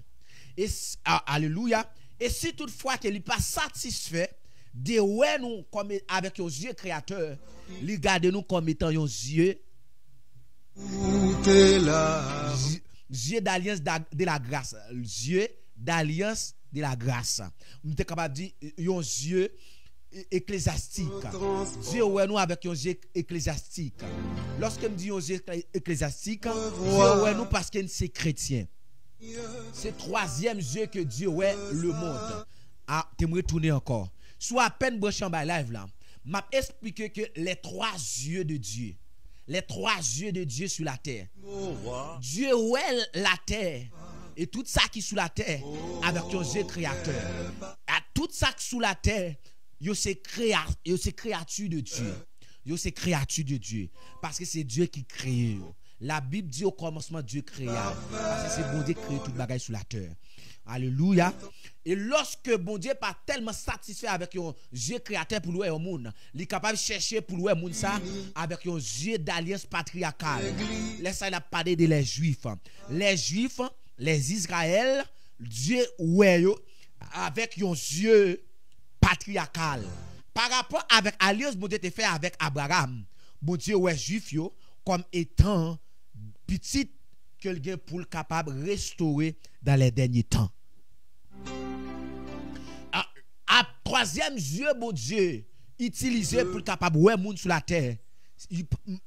Et alléluia. Et si toutefois qu'il n'est pas satisfait de ouais nous comme avec un yeux créateur, il garde nous comme étant un yeux yeux d'alliance de la grâce, yeux d'alliance de la grâce. Nous sommes capable de dire un yeux ecclésiastique. Dieu ouais nous avec un yeux ecclésiastique. Lorsque me dit un yeux ecclésiastique, Dieu ouais nous parce que c'est chrétien. C'est troisième yeux que Dieu ouais le monde. Ah, tu me retourner encore. Soit à peine branché en bas live là, m'a expliqué que les trois yeux de Dieu, les trois yeux de Dieu sur la terre. Dieu ouais la terre et tout ça qui est sous la terre avec un yeux créateur. À tout ça qui est sous la terre, yo c'est créature de Dieu. Yo c'est créature de Dieu parce que c'est Dieu qui crée. La Bible dit au commencement Dieu créa parce que c'est bon Dieu qui crée toute bagaille sur la terre. Alléluia. Et lorsque bon Dieu pas tellement satisfait avec un Dieu créateur pour louer au monde, il est capable de chercher pour louer au monde ça avec un Dieu d'alliance patriarcale. Laissez la parler de les Juifs. Les Juifs, les Israël, Dieu ouais avec un Dieu patriarcal. Par rapport avec alliance bon Dieu te fait avec Abraham, bon Dieu ouais Juif yo comme étant petit quelqu'un pour le capable de restaurer dans les derniers temps. À troisième yeux, bon Dieu, utilisé pour le capable de voir monde sur la terre,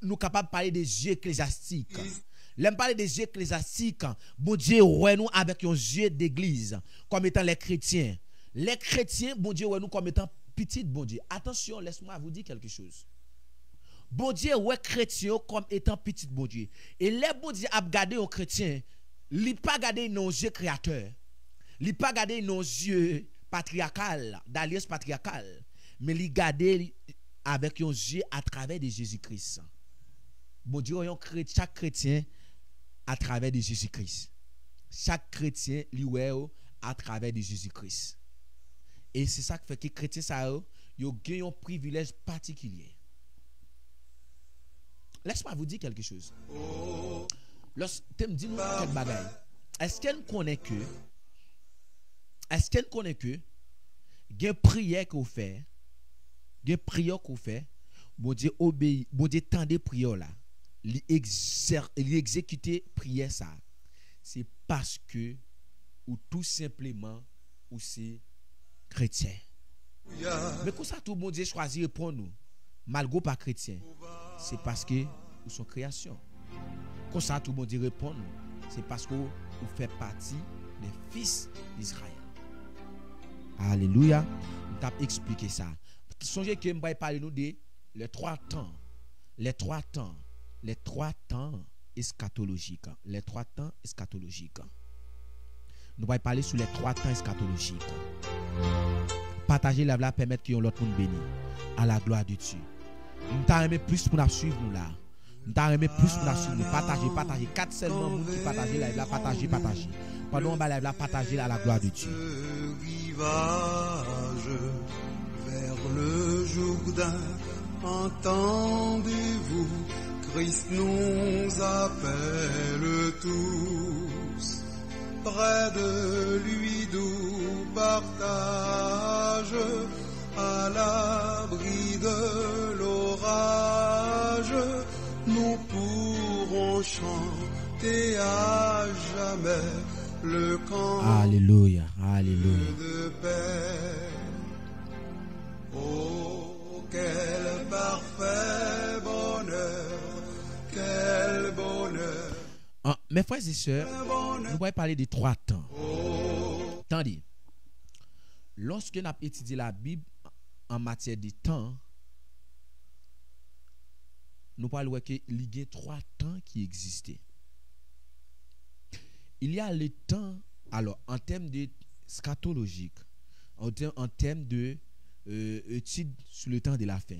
nous capable de parler des yeux ecclésiastiques. L'aime parler des yeux ecclésiastiques, bon Dieu, ouais nous avec un yeux d'église, comme étant les chrétiens. Les chrétiens, bon Dieu, ouais nous comme étant petit, bon Dieu. Attention, laisse-moi vous dire quelque chose. Bon Dieu, ouais chrétien comme étant petit, bon Dieu. Et les bon Dieu a gardé un chrétien, il pas gardé nos yeux créateurs, il pas gardé nos yeux patriarcal, d'alliance patriarcale, mais il gardé avec un yeux à travers de Jésus-Christ. Bon Dieu, chaque chrétien à travers de Jésus-Christ. Chaque chrétien lui ouais à travers de Jésus-Christ. Et c'est ça qui fait que les chrétiens ça yo gagne un privilège particulier. Laisse-moi vous dire quelque chose. Lorsque tu me dis nous quel bagaille, est-ce qu'elle connaît que gen prière qu'on fait, bon Dieu obéit, bon Dieu tendait prière là, il exécuter prière ça. C'est parce que ou tout simplement ou c'est chrétien. Mais comment ça tout bon Dieu choisit pour nous malgré pas chrétien? C'est parce que nous sommes création. Comme ça tout bon Dieu répond nous, c'est parce que vous faites partie des fils d'Israël. Alléluia. On t'a expliqué ça. Songez que je vais parler nous de les trois temps eschatologiques. Les trois temps eschatologiques. Nous allons parler sur les trois temps eschatologiques. Partager la vie permettre que l'autre monde béni à la gloire de Dieu. Nous t'aimer plus pour nous suivre nous là. Nous t'aimer plus pour nous suivre. Partager. 4 seulement monde qui partager la vie, partager. Pendant on va la vie, partager à la gloire de Dieu. Vers le Jourdain, entendez-vous, Christ nous appelle tous, près de lui doux partage, à l'abri de l'orage, nous pourrons chanter à jamais le camp. Alléluia. De paix. Oh, quel parfait bonheur, quel bonheur. Mes frères et sœurs, nous allons parler de trois temps. Tandis, lorsque nous avons étudié la Bible en matière de temps, nous parlons qu'il y a 3 temps qui existaient. Il y a le temps, alors en termes de scatologique, en termes de études sur le temps de la fin.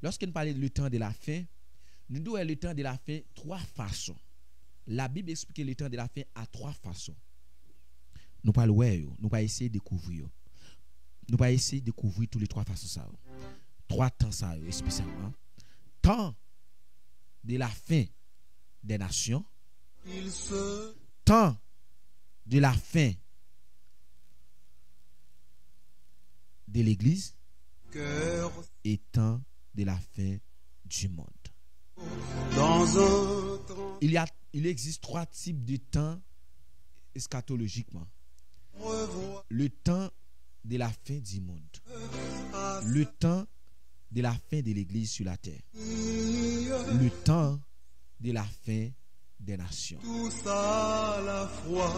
Lorsque nous parlons du temps de la fin, nous devons le temps de la fin 3 façons. La Bible explique le temps de la fin à 3 façons. Nous parlons, nous allons essayer de découvrir. Nous allons essayer de découvrir toutes les 3 façons ça. 3 temps ça, spécialement. Temps de la fin des nations. Temps de la fin de l'église cœur et temps de la fin du monde. dans un temps Il existe 3 types de temps eschatologiquement. revoir Le temps de la fin du monde. Le temps de la fin de l'église sur la terre. Le temps de la fin des nations. tous à la fois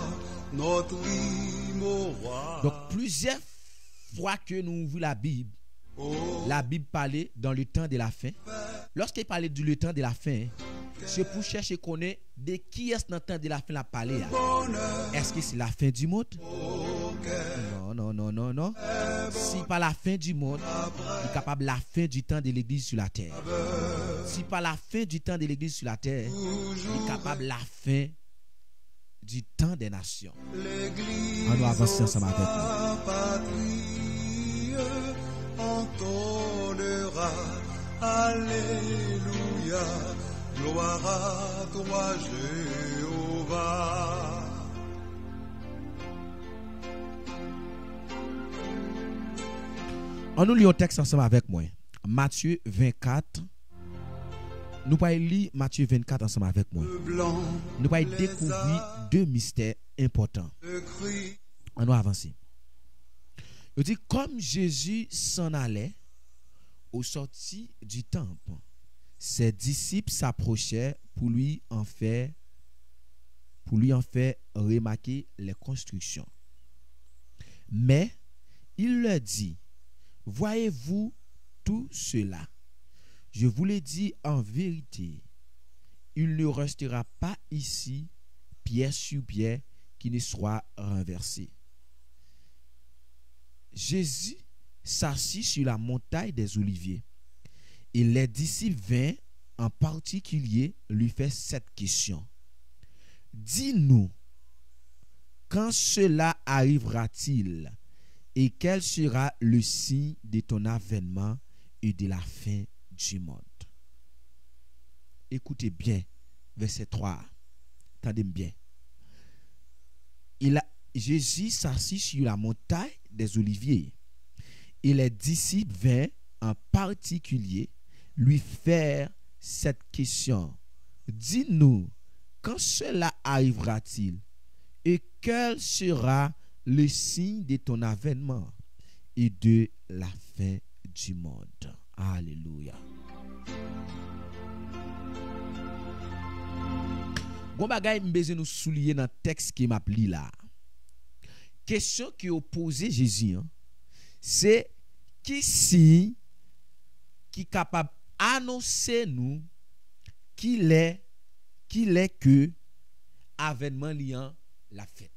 notre hymne au roi. Donc plusieurs fois que nous ouvrons la Bible parlait dans le temps de la fin. Lorsqu'il parlait du le temps de la fin, c'est pour chercher connaître de qui est-ce dans le temps de la fin la parler. Est-ce que c'est la fin du monde? Non. Si pas la fin du monde, il est capable la fin du temps de l'église sur la terre. Si pas la fin du temps de l'église sur la terre, il est capable la fin du temps des nations. On va avancer ensemble avec nous. Patrie entonnera Alléluia, gloire à toi Jéhovah. On nous lit un texte ensemble avec moi. Matthieu 24. Nous allons lire Matthieu 24 ensemble avec moi. Le blanc Nous allons découvrir 2 mystères importants. de cri On va avancer. Il dit comme Jésus s'en allait au sorti du temple, ses disciples s'approchèrent pour lui en faire remarquer les constructions. Mais il leur dit: voyez-vous tout cela? Je vous l'ai dit en vérité, il ne restera pas ici pierre sur pierre qui ne soit renversé. Jésus s'assit sur la montagne des Oliviers et les disciples vinrent en particulier lui faire cette question: dis-nous, quand cela arrivera-t-il et quel sera le signe de ton avènement et de la fin du monde? Écoutez bien, verset 3. Attendez bien. Jésus s'assit sur la montagne des Oliviers et les disciples vinrent en particulier lui faire cette question: dis-nous, quand cela arrivera-t-il et quel sera le signe de ton avènement et de la fin du monde? Alléluia. Gon bagay m'beze nous souligner dans texte qui m'a pli là. Question qui oppose Jésus, c'est qui si qui capable annoncer nous qu'il est que avènement liant la fête.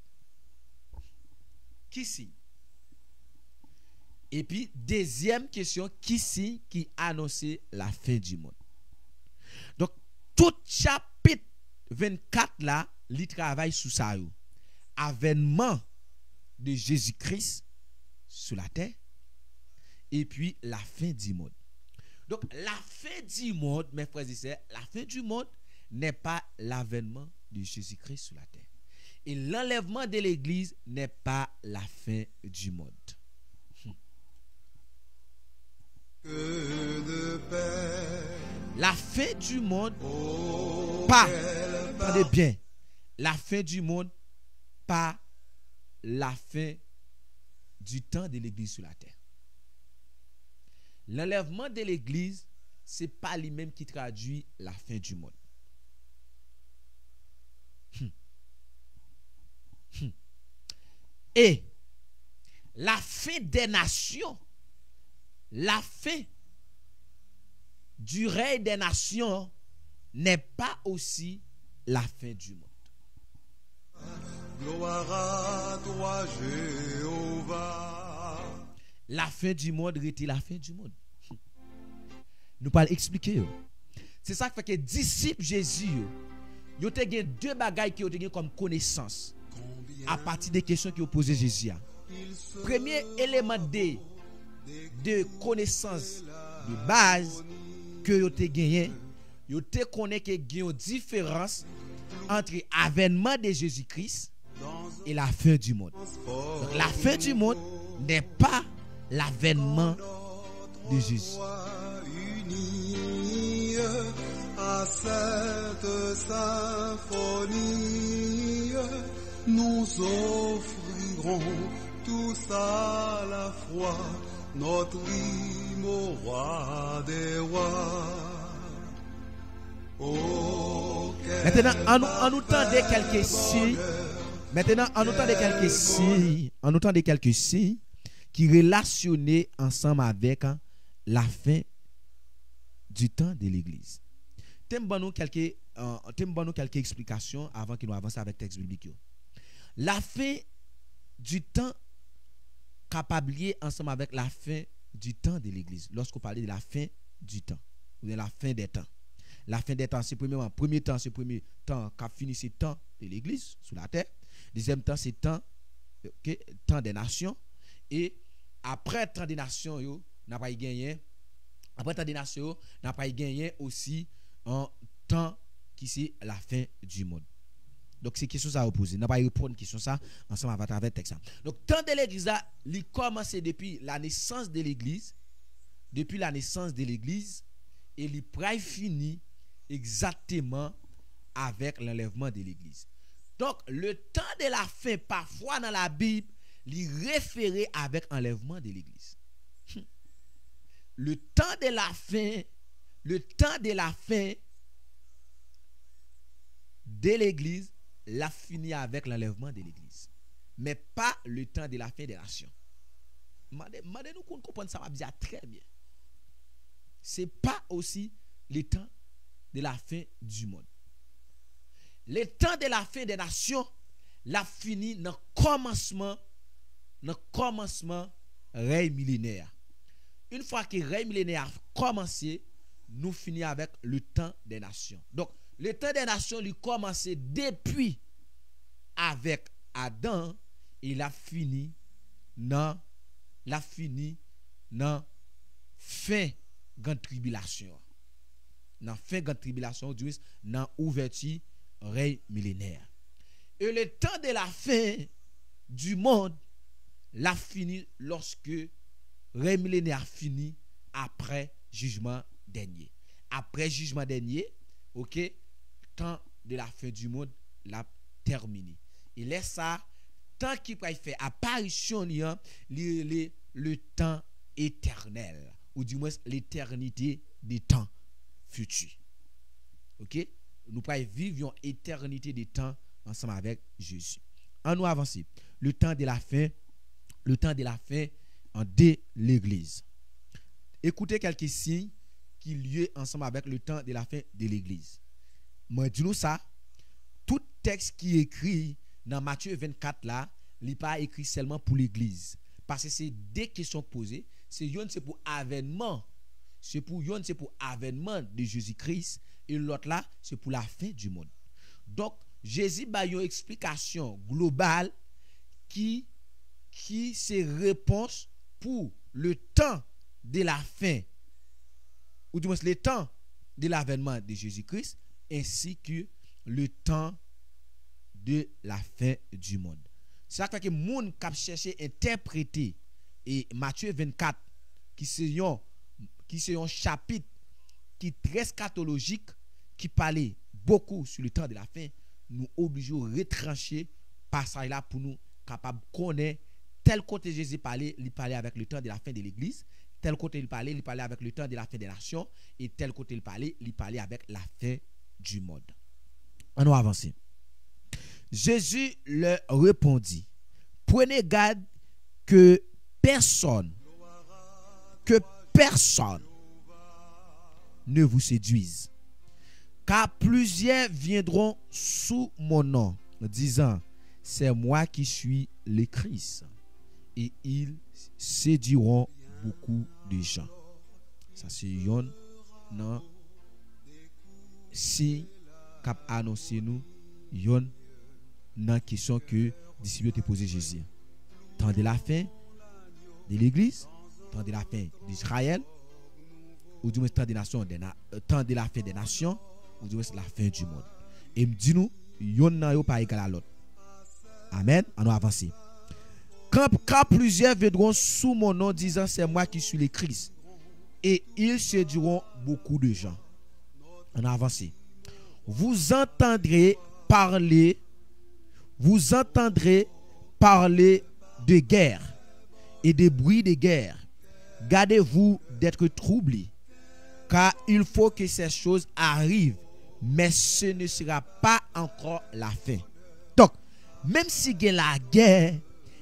Qui si? Et puis deuxième question, qui si qui annonçait la fin du monde? Donc tout chapitre 24 là, il travaille sur ça. Avènement de Jésus-Christ sur la terre et puis la fin du monde. Donc la fin du monde, mes frères et sœurs, la fin du monde n'est pas l'avènement de Jésus-Christ sur la terre. Et l'enlèvement de l'église n'est pas la fin du monde. que de paix. La fin du monde, Oh, pas, quelle attendez bien, la fin du monde, pas la fin du temps de l'église sur la terre. L'enlèvement de l'église, c'est pas lui-même qui traduit la fin du monde. Et la fin des nations, la fin du règne des nations n'est pas aussi la fin du monde. gloire à toi, Jéhovah. La fin du monde était la fin du monde. Nous parlons expliquer. C'est ça qui fait que disciples Jésus, ils ont eu 2 bagages qui ont eu comme connaissance à partir des questions qui ont posé Jésus. Premier élément de connaissance de base que vous avez gagné, vous connaissez qu'il y a une différence entre l'avènement de Jésus-Christ et la fin du monde. Donc, la fin du monde n'est pas l'avènement de Jésus. Unis à cette symphonie, nous offrirons tous à la fois notre hymne au roi des rois. Maintenant, en nous tend de quelques signes. Maintenant, en nous tend de quelques signes. En nous tend de quelques signes qui relationnaient ensemble avec la fin du temps de l'Église. T'aimes nous quelques explications avant que nous avancions avec le texte biblique. La fin du temps capable lié ensemble avec la fin du temps de l'Église. Lorsqu'on parlait de la fin du temps, ou de la fin des temps. La fin des temps, c'est premier temps, c'est premier temps qu'a fini ce temps de l'Église sur la terre. Deuxième temps, c'est temps des nations. Et après temps des nations, yo, n'a pas gagné. Après temps des nations, n'a pas gagné aussi un temps qui c'est la fin du monde. Donc c'est question ça à opposer. N'a pas répondre question ça ensemble avec le texte. Donc temps de l'Église a commencé depuis la naissance de l'Église, et il pourrait finir exactement avec l'enlèvement de l'Église. Donc le temps de la fin parfois dans la Bible, il référé avec enlèvement de l'Église. Le temps de la fin de l'Église l'a fini avec l'enlèvement de l'Église, mais pas le temps de la fin des nations. Nous comprenons ça bien très bien. C'est pas aussi le temps de la fin du monde. Le temps de la fin des nations l'a fini dans le commencement règne millénaire. Une fois que le règne millénaire a commencé, nous finissons avec le temps des nations. Donc le temps des nations lui commencé depuis avec Adam et il a fini dans fin grande tribulation. Dans fin grande tribulation, dans ouverture règne millénaire. Et le temps de la fin du monde l'a fini lorsque règne millénaire fini après jugement dernier. Après jugement dernier, OK, temps de la fin du monde l'a terminé. Et laisse ça tant qu'il peut faire apparition le temps éternel ou du moins l'éternité des temps futurs. OK? Nous pouvons vivre une éternité des temps ensemble avec Jésus. En nous avancer, le temps de la fin de l'Église. Écoutez quelques signes qui lient ensemble avec le temps de la fin de l'Église. Moi, dis-nous ça, tout texte qui est écrit dans Matthieu 24 là, il n'est pas écrit seulement pour l'Église. Parce que c'est des questions posées. C'est pour avènement. C'est pour avènement de Jésus-Christ. Et l'autre là, c'est pour la fin du monde. Donc, Jésus a une explication globale qui c'est réponse pour le temps de la fin, ou du moins le temps de l'avènement de Jésus-Christ, ainsi que le temps de la fin du monde. C'est ça que les gens qui cherché à interpréter et Matthieu 24, qui c'est un chapitre qui est très scatologique, qui parlait beaucoup sur le temps de la fin, nous obligeons à retrancher passage là pour nous capables de connaître tel côté Jésus parlait, il parlait avec le temps de la fin de l'Église, tel côté il parlait avec le temps de la fin des nations, et tel côté il parlait avec la fin du monde. On va avancer. Jésus leur répondit: prenez garde que personne ne vous séduise, car plusieurs viendront sous mon nom, disant: c'est moi qui suis le Christ, et ils séduiront beaucoup de gens. Ça c'est yon non si cap annoncer nous yon dans question que disciples te poser Jésus. Temps de la fin de l'Église, temps de la fin d'Israël, ou du moins temps de la fin des nations, ou du moins la fin du monde. Et me dit nous yon nan yo pas égal à l'autre. Amen. On va avancer. Quand plusieurs viendront sous mon nom disant c'est moi qui suis le Christ, et ils séduiront beaucoup de gens. On a avancé. Vous entendrez parler de guerre et de bruits de guerre. Gardez-vous d'être troublés, car il faut que ces choses arrivent, mais ce ne sera pas encore la fin. Donc, même si il y a la guerre,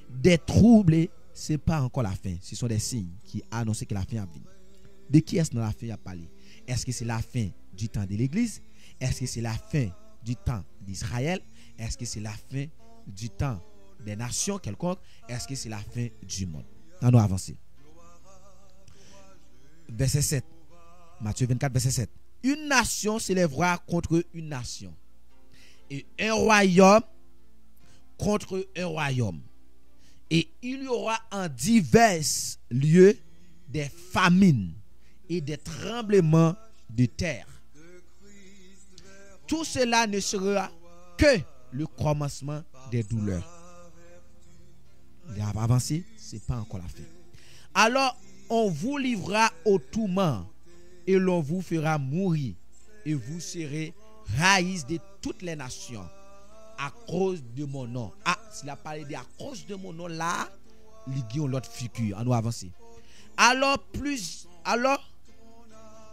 des troubles, ce n'est pas encore la fin. Ce sont des signes qui annoncent que la fin a venu. De qui est-ce que la fin a parlé? Est-ce que c'est la fin du temps de l'Église? Est-ce que c'est la fin du temps d'Israël? Est-ce que c'est la fin du temps des nations quelconques? Est-ce que c'est la fin du monde? On va avancer. Verset 7. Matthieu 24, verset 7. Une nation s'élèvera contre une nation, et un royaume contre un royaume. Et il y aura en divers lieux des famines et des tremblements de terre. Tout cela ne sera que le commencement des douleurs. Il a avancé, ce n'est pas encore la fin. Alors, on vous livrera au tourment et l'on vous fera mourir, et vous serez haïs de toutes les nations à cause de mon nom. Ah, s'il a parlé de à cause de mon nom là, il y a l'autre figure. On va avancer. Alors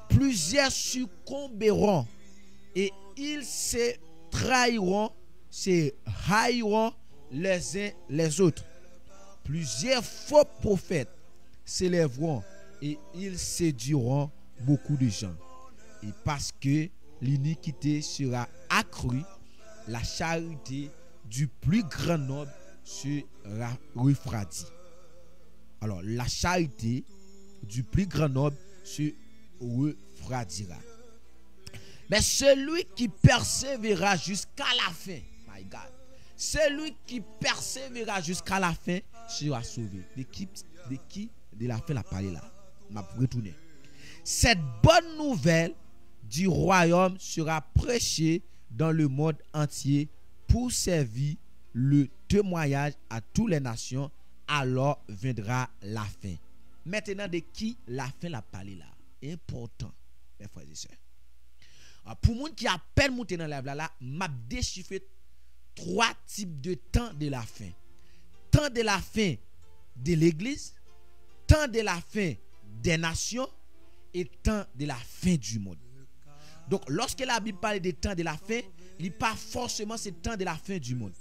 plusieurs succomberont, et ils se trahiront, se haïront les uns les autres. Plusieurs faux prophètes s'élèveront, et ils séduiront beaucoup de gens. Et parce que l'iniquité sera accrue, la charité du plus grand nombre sera refroidie. Alors, la charité du plus grand nombre se refroidira. Mais celui qui persévérera jusqu'à la fin, my God, celui qui persévérera jusqu'à la fin sera sauvé. De qui de la fin la parole là? M'a retourné. Cette bonne nouvelle du royaume sera prêchée dans le monde entier pour servir le témoignage à toutes les nations. Alors viendra la fin. Maintenant, de qui la fin la parole là? Important, mes frères et sœurs. Pour moun qui a peine monté dans la là, m'a déchiffré 3 types de temps de la fin. Temps de la fin de l'église, temps de la fin des nations et temps de la fin du monde. Donc lorsque la Bible parle de temps de la fin, il n'est pas forcément ce temps de la fin du monde.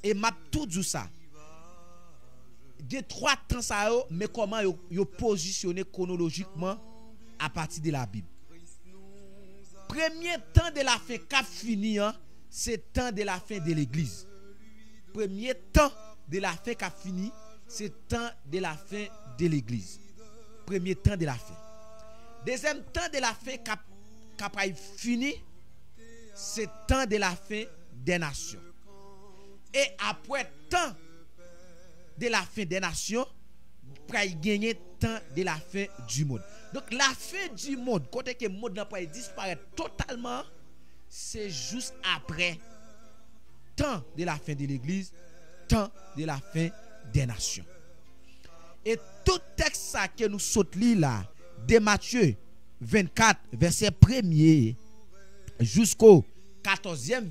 Et m'a tout dit ça. Il y a 3 temps ça, mais comment yo positionné chronologiquement à partir de la Bible. Premier temps de la fin qu'a fini, c'est temps de la fin de l'église. Premier temps de la fin qu'a fini, c'est temps de la fin de l'église. Premier temps de la fin. Deuxième temps de la fin qu'a fini, c'est temps de la fin des nations. Et après temps de la fin des nations, pour gagner temps de la fin du monde. Donc la fin du monde, côté que le monde n'a pas disparaître totalement, c'est juste après temps de la fin de l'église, temps de la fin des nations. Et tout texte ça que nous sautons là, de Matthieu 24, verset 1er jusqu'au 14e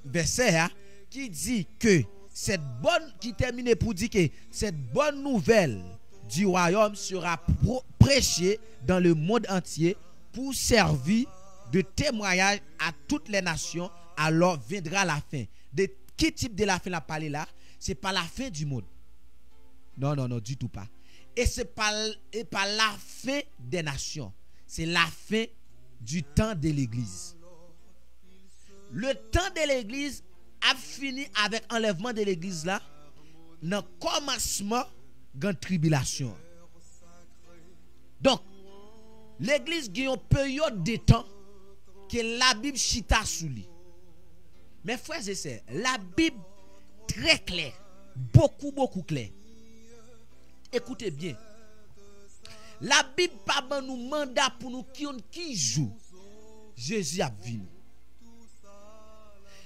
verset, qui dit que cette bonne, qui termine pour dire que cette bonne nouvelle du royaume sera prêchée dans le monde entier pour servir de témoignage à toutes les nations. Alors viendra la fin. De quel type de la fin la parler là? C'est pas la fin du monde. Non, du tout pas. Et c'est pas la fin des nations. C'est la fin du temps de l'église. Le temps de l'église a fini avec enlèvement de l'église là, dans le commencement de la tribulation. Donc, l'église a une période de temps que la Bible chita sous lui. Mes frères et sœurs, la Bible très claire, beaucoup claire. Écoutez bien. La Bible pas nous mandat pour nous qui joue. Jésus a venu.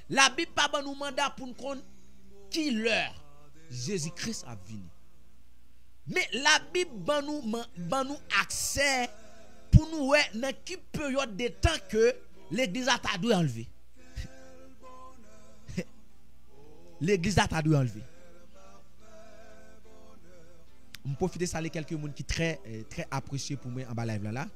La Bible pas nous mandat pour nous qui l'heure Jésus-Christ a venu. Mais la Bible ban nous accès pour nous dans quelle période de temps que l'église a dû enlever. L'église a dû enlever. Je profite de saluer quelques personnes qui très apprécié pour moi en bas live là.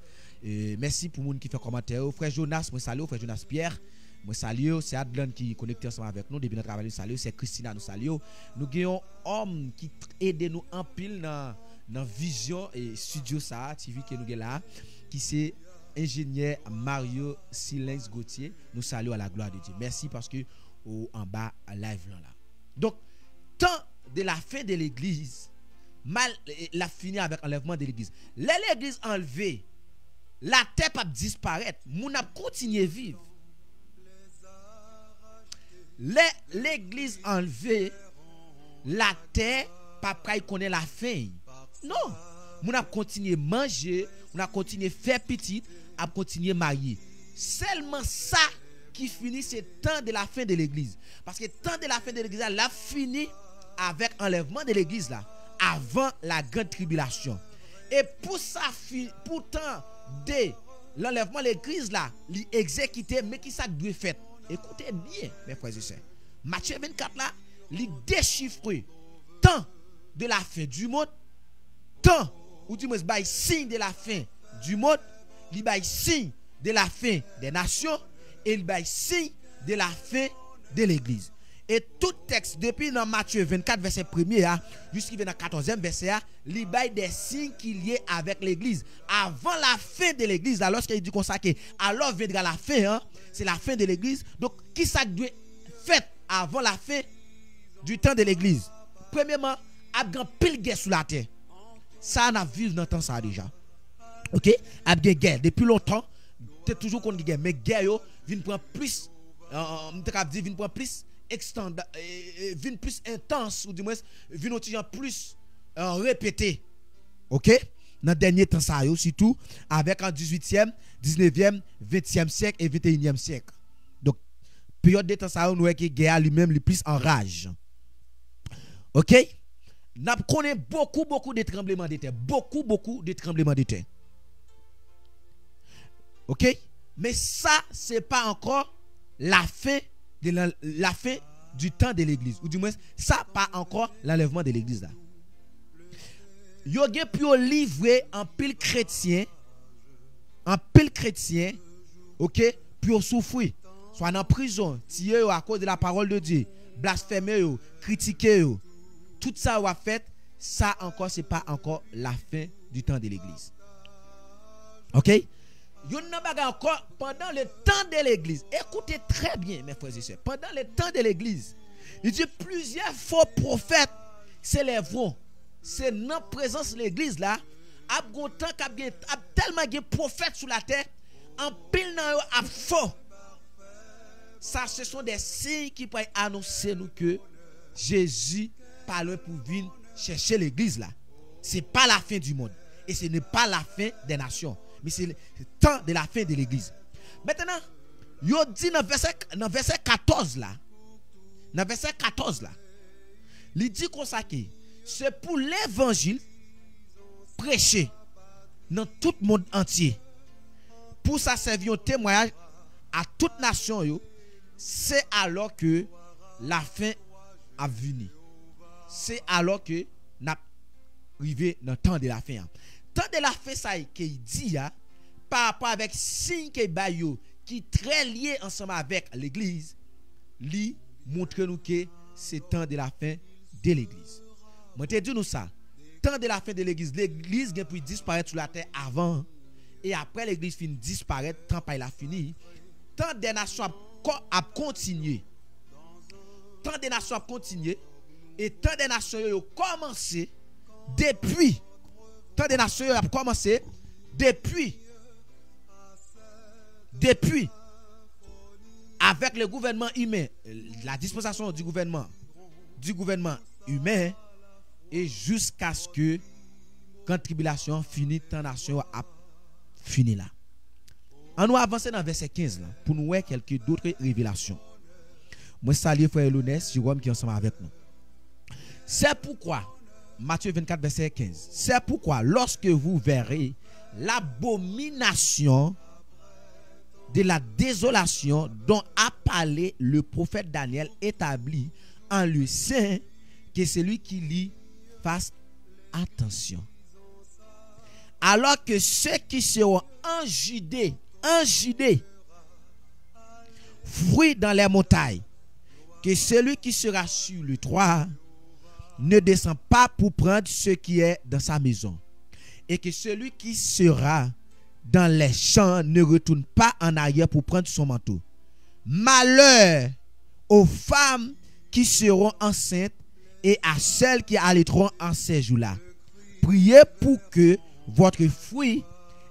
Merci pour les gens qui font commentaire. Frère Jonas, moi salue. Frère Jonas Pierre, moi salue. C'est Adlan qui est connecté ensemble avec nous depuis notre travail. Nous salue. C'est Christina, nous salue. Nous avons un homme qui aide nous en pile dans Vision et Studio ça TV que nous avons là, qui c'est ingénieur Mario Silence Gauthier. Nous saluons à la gloire de Dieu. Merci parce que en bas live là. Donc, tant de la fin de l'église, mal la fini avec enlèvement de l'église. L'église enlevée, la terre pas disparaître, moun a continuer vivre. L'église enlevée, la terre pas connaît la fin. Non, moun a continuer manger, moun a continuer faire petit, a continuer marier. Seulement ça qui finit c'est temps de la fin de l'église. Parce que temps de la fin de l'église là fini avec enlèvement de l'église là avant la grande tribulation. Et pour ça pourtant de l'enlèvement de l'église là, li exécuté mais qui ça doit faire. Écoutez bien mes frères et sœurs. Matthieu 24 là, li déchiffre temps de la fin du monde, temps ou du moins bail signe de la fin du monde, li bail signe de la fin des nations et il bail signe de la fin de l'église. Et tout texte depuis dans Matthieu 24 verset 1er jusqu'à dans 14e verset il bail des signes qui liés avec l'église avant la fin de l'église là, lorsqu'il dit consacré alors viendra la fin c'est la fin de l'église. Donc qui ça doit fait avant la fin du temps de l'église? Premièrement, a grand pile guerre sur la terre. Ça n'a vivre dans temps ça déjà. OK? A bien guerre depuis longtemps, tu toujours contre guerre mais guerre yo vient prendre plus vient prendre plus vient plus intense ou du moins vient plus répété. OK? Dans dernier temps ça yo surtout avec en 18e, 19e, 20e siècle et 21e siècle. Donc période de temps ça nous voyons que guerre lui-même le plus en rage. OK? N'a connaît beaucoup de tremblements de terre, beaucoup de tremblements de terre. OK? Mais ça c'est pas encore la fin de la fin du temps de l'église ou du moins ça pas encore l'enlèvement de l'église là. Yo gen pu livrer en pile chrétien, OK, puis souffrir soit en prison, tirer à cause de la parole de Dieu, blasphémer, critiquer, tout ça va fait, ça encore c'est pas encore la fin du temps de l'église. OK? Yo n'a pas encore pendant le temps de l'église. Écoutez très bien mes frères et sœurs. Pendant le temps de l'église, il dit plusieurs faux prophètes s'élèveront. C'est dans la présence de l'église là, a tellement de prophètes sur la terre, en pile nan yo a faux. Ça ce sont des signes qui peuvent annoncer nous que Jésus parle pour venir chercher l'église là. C'est pas la fin du monde et ce n'est pas la fin des nations, mais c'est le temps de la fin de l'église. Maintenant, yo dit dans verset 14 là. Dans verset 14 là. Il dit comme ça que c'est pour l'évangile prêché dans tout le monde entier. Pour ça servir un témoignage à toute nation, c'est alors que la fin a venu. C'est alors que n'a arrivé dans le temps de la fin. Temps de la fin ça qu'il dit par rapport avec signe que bayo qui très lié ensemble avec l'église, lui montre nous que c'est temps de la fin de l'église. Moi te dis nous ça, temps de la fin de l'église vient pour disparaître sur la terre avant et après l'église finit disparaître, temps pas il a fini. Temps des nations a continué. Temps des nations a continué et temps des nations a commencé depuis. Temps des nations a commencé depuis avec le gouvernement humain, la dispensation du gouvernement humain et jusqu'à ce que quand tribulation finit, tant nation a fini là. On nous avancer dans verset 15 là pour nous voir quelques d'autres révélations. Moi salue frère Lounès, Jérôme qui est ensemble avec nous. C'est pourquoi, Matthieu 24, verset 15, c'est pourquoi lorsque vous verrez l'abomination de la désolation dont a parlé le prophète Daniel établi en lieu saint, que celui qui lit fasse attention. Alors que ceux qui seront en Judée, fruits dans les montagnes, que celui qui sera sur le toit ne descend pas pour prendre ce qui est dans sa maison, et que celui qui sera dans les champs ne retourne pas en arrière pour prendre son manteau. Malheur aux femmes qui seront enceintes et à celles qui allaiteront en ces jours-là. Priez pour que votre fruit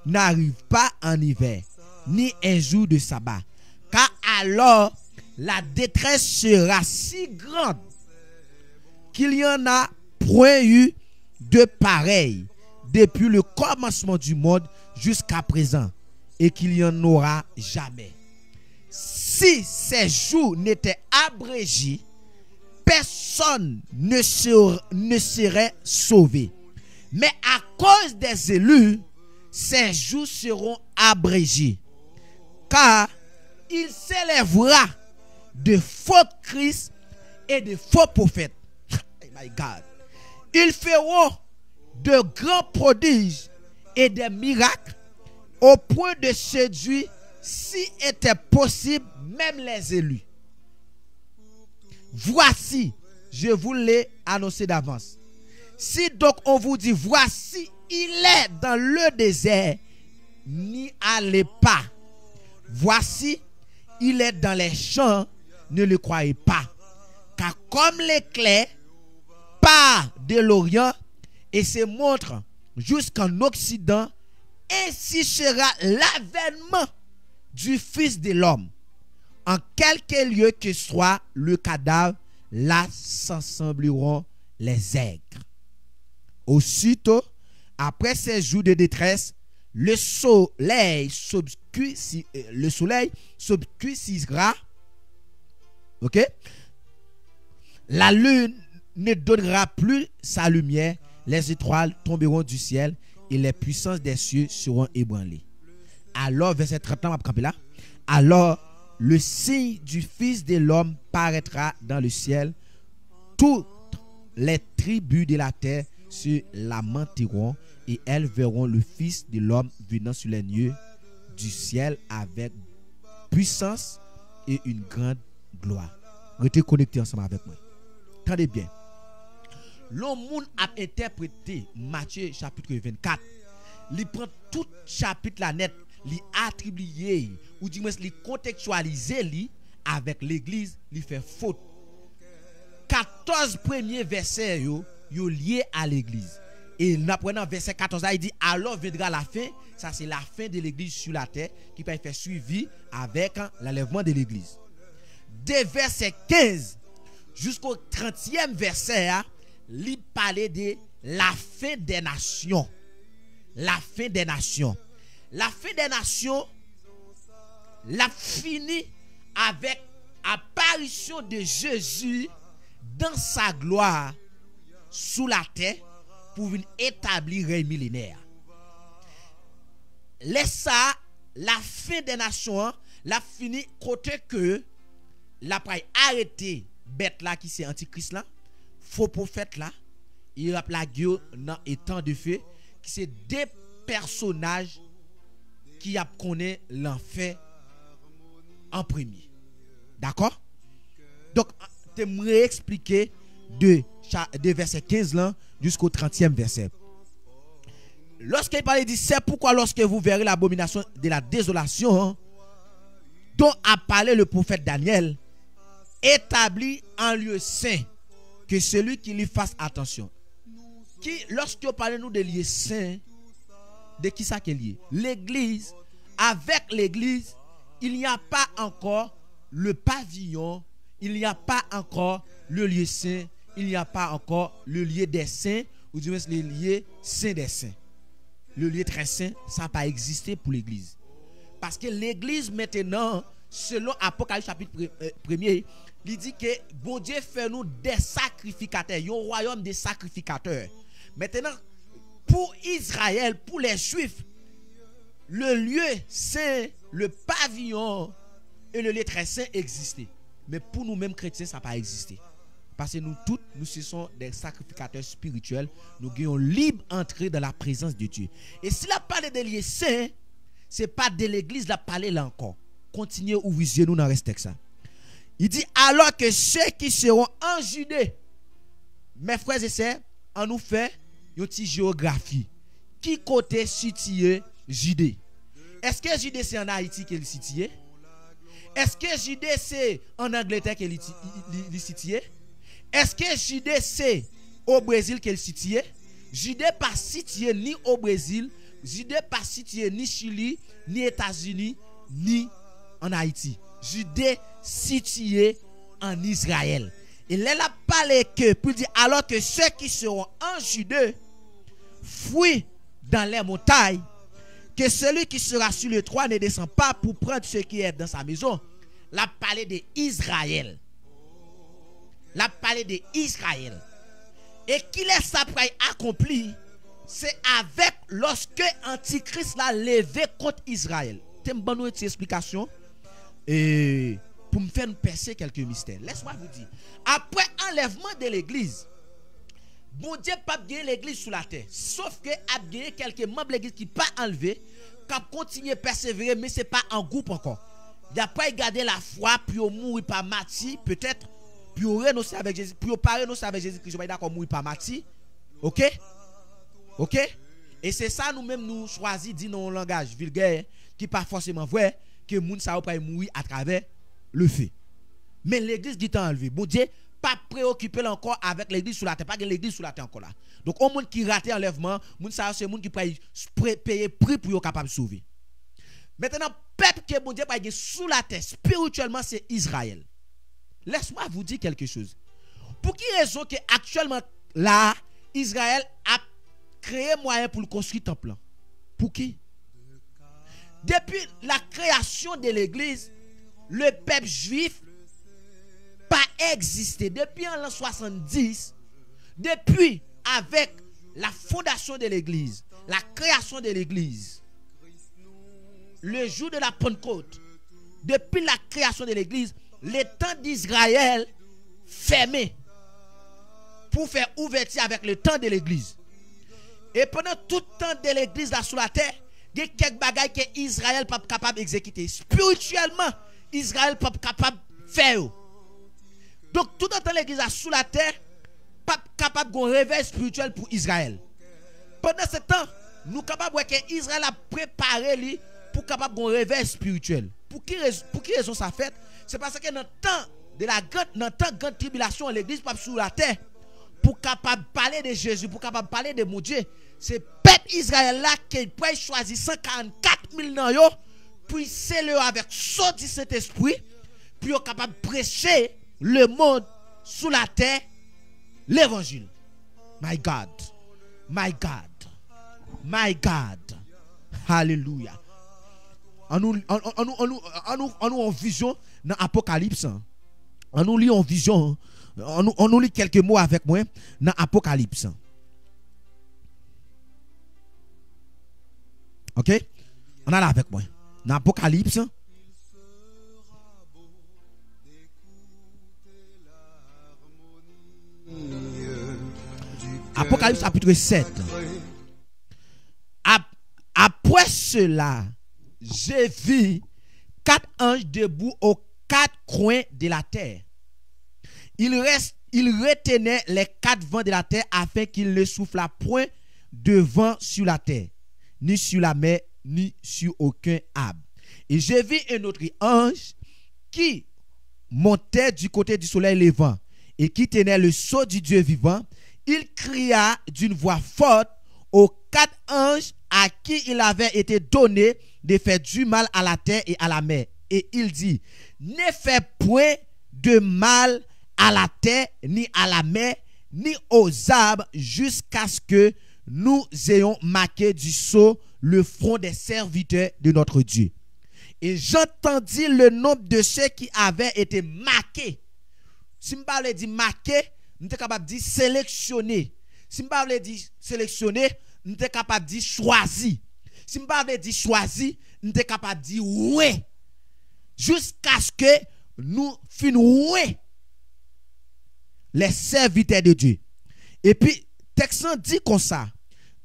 n'arrive pas en hiver, ni un jour de sabbat, car alors la détresse sera si grande qu'il n'y en a point eu de pareil depuis le commencement du monde jusqu'à présent, et qu'il n'y en aura jamais. Si ces jours n'étaient abrégés, personne ne serait sauvé. Mais à cause des élus, ces jours seront abrégés, car il s'élèvera de faux Christ et de faux prophètes. Oh my God. Ils feront de grands prodiges et des miracles au point de séduire, si était possible, même les élus. Voici, je vous l'ai annoncé d'avance. Si donc on vous dit, voici, il est dans le désert, n'y allez pas. Voici, il est dans les champs, ne le croyez pas. Car comme l'éclair part de l'Orient et se montre jusqu'en Occident, ainsi sera l'avènement du Fils de l'homme. En quelque lieu que soit le cadavre, là s'assembleront les aigres. Aussitôt, après ces jours de détresse, le soleil s'obscurcira. Ok? La lune ne donnera plus sa lumière, les étoiles tomberont du ciel et les puissances des cieux seront ébranlées. Alors, verset 30, là. Alors, le signe du Fils de l'homme paraîtra dans le ciel. Toutes les tribus de la terre se lamenteront et elles verront le Fils de l'homme venant sur les nuées du ciel avec puissance et une grande gloire. Restez connectés ensemble avec moi. Attendez bien. L'homme a interprété Matthieu chapitre 24. Il prend tout chapitre la net, il attribue ou du moins il contextualise avec l'église, il fait faute. 14 premiers versets yo liés à l'église. Et dans verset 14 il dit alors viendra la fin, ça c'est la fin de l'église sur la terre qui peut être suivi avec l'enlèvement de l'église. De verset 15 jusqu'au 30e verset, il parlait de la fin des nations. La fin des nations. La fin des nations, la fini avec l'apparition de Jésus dans sa gloire sous la terre pour venir établir un millénaire. Laisse ça, la fin des nations, la fini côté que la paille arrêté bête là qui c'est antichrist là, faux prophète là, il a la gueule dans étant de feu qui c'est des personnages qui a connaît l'enfer en premier. D'accord? Donc j'aimerais expliquer de verset 15 là jusqu'au 30e verset. Lorsqu'il parle, il dit c'est pourquoi lorsque vous verrez l'abomination de la désolation dont a parlé le prophète Daniel, établi en lieu saint, que celui qui lui fasse attention. Lorsque vous parlez nous de lieu saint, de qui ça qui est lié? L'église, avec l'église, il n'y a pas encore le pavillon, il n'y a pas encore le lieu saint, il n'y a pas encore le lieu des saints, ou du moins le lieu saint des saints. Le lieu très saint, ça n'a pas existé pour l'église. Parce que l'église maintenant, selon Apocalypse chapitre 1er, il dit que bon Dieu fait nous des sacrificateurs, un royaume des sacrificateurs. Maintenant, pour Israël, pour les Juifs, le lieu saint, le pavillon et le lieu très saint existaient. Mais pour nous-mêmes chrétiens, ça n'a pas existé. Parce que nous tous, nous sommes des sacrificateurs spirituels. Nous gagnons libre entrée dans la présence de Dieu. Et s'il a parlé des lieux saints, ce n'est pas de l'église la parler là encore. Continuez ou visiez nous dans le reste ça. Il dit alors que ceux qui seront en Judée, mes frères et sœurs, on nous fait une petite géographie. Qui côté situé Judée? Est-ce que Judée c'est en Haïti qu'elle est située? Est-ce que Judée c'est en Angleterre qu'elle est située? Est-ce que Judée c'est au Brésil qu'elle est située? Judée pas située ni au Brésil, Judée pas située ni Chili, ni États-Unis, ni en Haïti. Judée située en Israël. Et là, il a parlé que, pour dire, alors que ceux qui seront en Judée fuient dans les montagnes, que celui qui sera sur le trône ne descend pas pour prendre ce qui est dans sa maison. Il a parlé d'Israël. Il a parlé d'Israël. Et qu'il est ça pour accompli, c'est avec lorsque Antichrist l'a levé contre Israël. T'aimes bien une explication? Et pour me faire percer quelques mystères. Laisse-moi vous dire. Après enlèvement de l'église, bon Dieu pas gagner l'église sous la terre. Sauf que a gagné quelques membres de l'église qui pas enlevé, qui continuent à persévérer, mais c'est pas en groupe encore. Il n'y a pas gardé la foi, puis on mourir par Mathi, peut-être, puis on renoncer avec Jésus, puis on pas renoncer avec Jésus Christ, je vais d'accord mourir par Mathi. OK? OK? Et c'est ça nous-mêmes nous choisissons dire dans un langage vulgaire qui pas forcément vrai que moun sa pas mourir à travers le feu. Mais l'église qui t'a enlevé, bon Dieu pas préoccupé encore avec l'église sous la terre, pas que l'église sous la terre encore là. Donc au monde qui rate enlèvement, moun sa c'est monde qui payer prix pour être capable de sauver. Maintenant peuple que bon Dieu pas sous la terre spirituellement c'est Israël. Laisse-moi vous dire quelque chose. Pour qui raison que actuellement là Israël a créé moyen pour le construire temple? Pour qui? Depuis la création de l'église, le peuple juif pas existé. Depuis en l'an 70, depuis avec la fondation de l'église, la création de l'église, le jour de la Pentecôte, depuis la création de l'église, le temps d'Israël fermé pour faire ouverture avec le temps de l'église. Et pendant tout le temps de l'église là sous la terre, il y a quelques bagailles que Israël n'est pas capable d'exécuter. Spirituellement, Israël n'est pas capable de faire. Donc, tout le temps l'église là sous la terre, pas capable de réveil spirituel pour Israël. Pendant ce temps, nous sommes capables de voir qu'Israël a préparé lui pour capable de réveil spirituel. Pour qui raison ça fait? C'est parce que dans le temps de la grande tribulation, l'église pas sous la terre, pour capable parler de Jésus, pour capable parler de mon Dieu, c'est peuple Israël là qui peut choisir 144 000 nan yo, puis c'est le avec son du Saint-Esprit, puis capable prêcher le monde sous la terre l'évangile. My God, my God, my God, hallelujah. On nous en vision dans Apocalypse. On nous lit en vision. On nous lit quelques mots avec moi dans Apocalypse. OK? On a là avec moi. Dans Apocalypse. Apocalypse chapitre 7. Après cela, j'ai vu 4 anges debout aux 4 coins de la terre. Il retenait les 4 vents de la terre afin qu'il ne soufflât point de vent sur la terre, ni sur la mer, ni sur aucun arbre. Et j'ai vu un autre ange qui montait du côté du soleil levant et qui tenait le sceau du Dieu vivant. Il cria d'une voix forte aux 4 anges à qui il avait été donné de faire du mal à la terre et à la mer. Et il dit, ne fais point de mal à la terre, ni à la mer, ni aux arbres, jusqu'à ce que nous ayons marqué du sceau le front des serviteurs de notre Dieu. Et j'entendis le nombre de ceux qui avaient été marqués. Si je parle de marquer, nous sommes capables de dire sélectionner. Si je parle de dire sélectionner, nous sommes capables de dire choisir. Si je parle de dire choisir, nous sommes capables de dire oui. Jusqu'à ce que nous finissons oui les serviteurs de Dieu. Et puis, texte dit comme ça.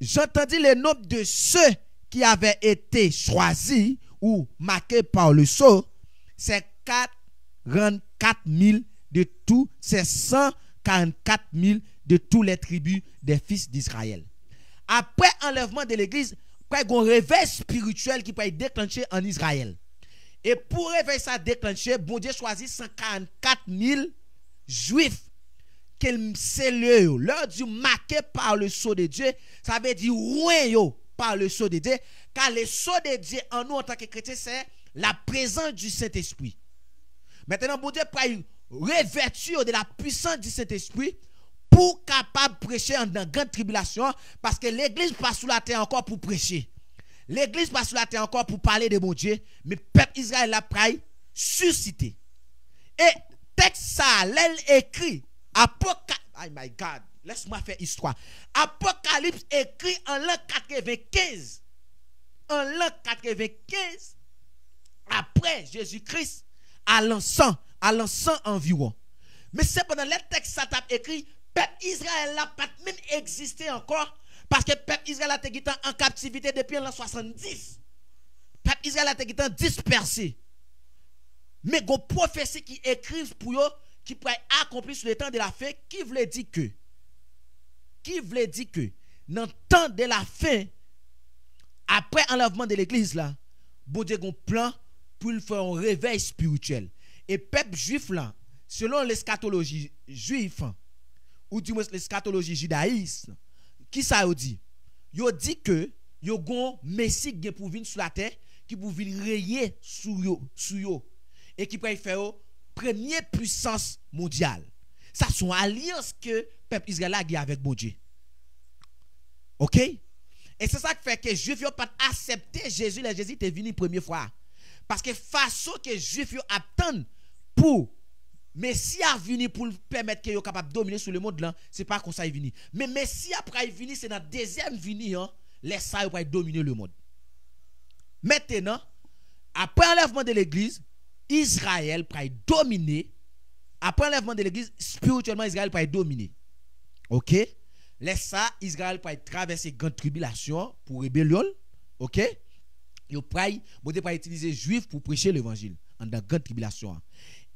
J'entendis le nombre de ceux qui avaient été choisis ou marqués par le sceau, c'est 44 000 de tous, c'est 144 000 de tous les tribus des fils d'Israël. Après enlèvement de l'église, il y a un réveil spirituel qui peut être déclenché en Israël. Et pour réveiller ça déclenché, bon Dieu choisit 144 000 juifs qu'il scellé, leur dit marqué par le sceau de Dieu, ça veut dire ouais yo par le sceau de Dieu, car le sceau de Dieu en nous en tant que chrétiens, c'est la présence du Saint-Esprit. Maintenant, bon Dieu peut revêtir de la puissance du Saint-Esprit pour capable prêcher dans grande tribulation, parce que l'église passe sous la terre encore pour prêcher. L'église passe sous la terre encore pour parler de bon Dieu, mais le peuple Israël l'a praille suscité. Et texte ça, l'elle écrit Apocalypse, oh my God, laisse-moi faire histoire. Apocalypse écrit en l'an 95. En l'an 95, après Jésus-Christ, à l'an 100 environ. Mais c'est pendant le texte ça t'a écrit, peuple Israël n'a pas même existé encore, parce que peuple Israël a été en captivité depuis l'an 70. Peuple Israël a été dispersé. Mais il y a des prophéties qui écrivent pour eux, qui pourraient accomplir sur le temps de la fin, qui voulait dire que, dans le temps de la fin, après enlèvement de l'église là, bon Dieu a un plan pour faire un réveil spirituel. Et peuple juif là, selon l'eschatologie juif, ou du moins l'eschatologie judaïste, qui ça a dit? Yo dit que yo gon messie qui pour venir sur la terre, qui pour venir régner sur yo et qui peut faire première puissance mondiale. Ça sont alliance que peuple Israël a avec bon Dieu. OK? Et c'est ça qui fait que les Juifs n'ont pas accepté Jésus. Jésus est venu première fois. Parce que façon que les Juifs attendent pour Messie a venu pour permettre qu'ils soient capables de dominer sur le monde là, c'est pas comme ça il venu. Mais Messie après il venu, c'est dans deuxième venu hein, les ça pour dominer le monde. Maintenant, après l'enlèvement de l'église, Israël pour dominer. Après l'enlèvement de l'église, spirituellement Israël pour dominer. OK? Laisse ça, Israël pour traverser grande tribulation pour rébellion. OK? Yo pray, bon Dieu pour utiliser juifs pour prêcher l'évangile en dans grande tribulation.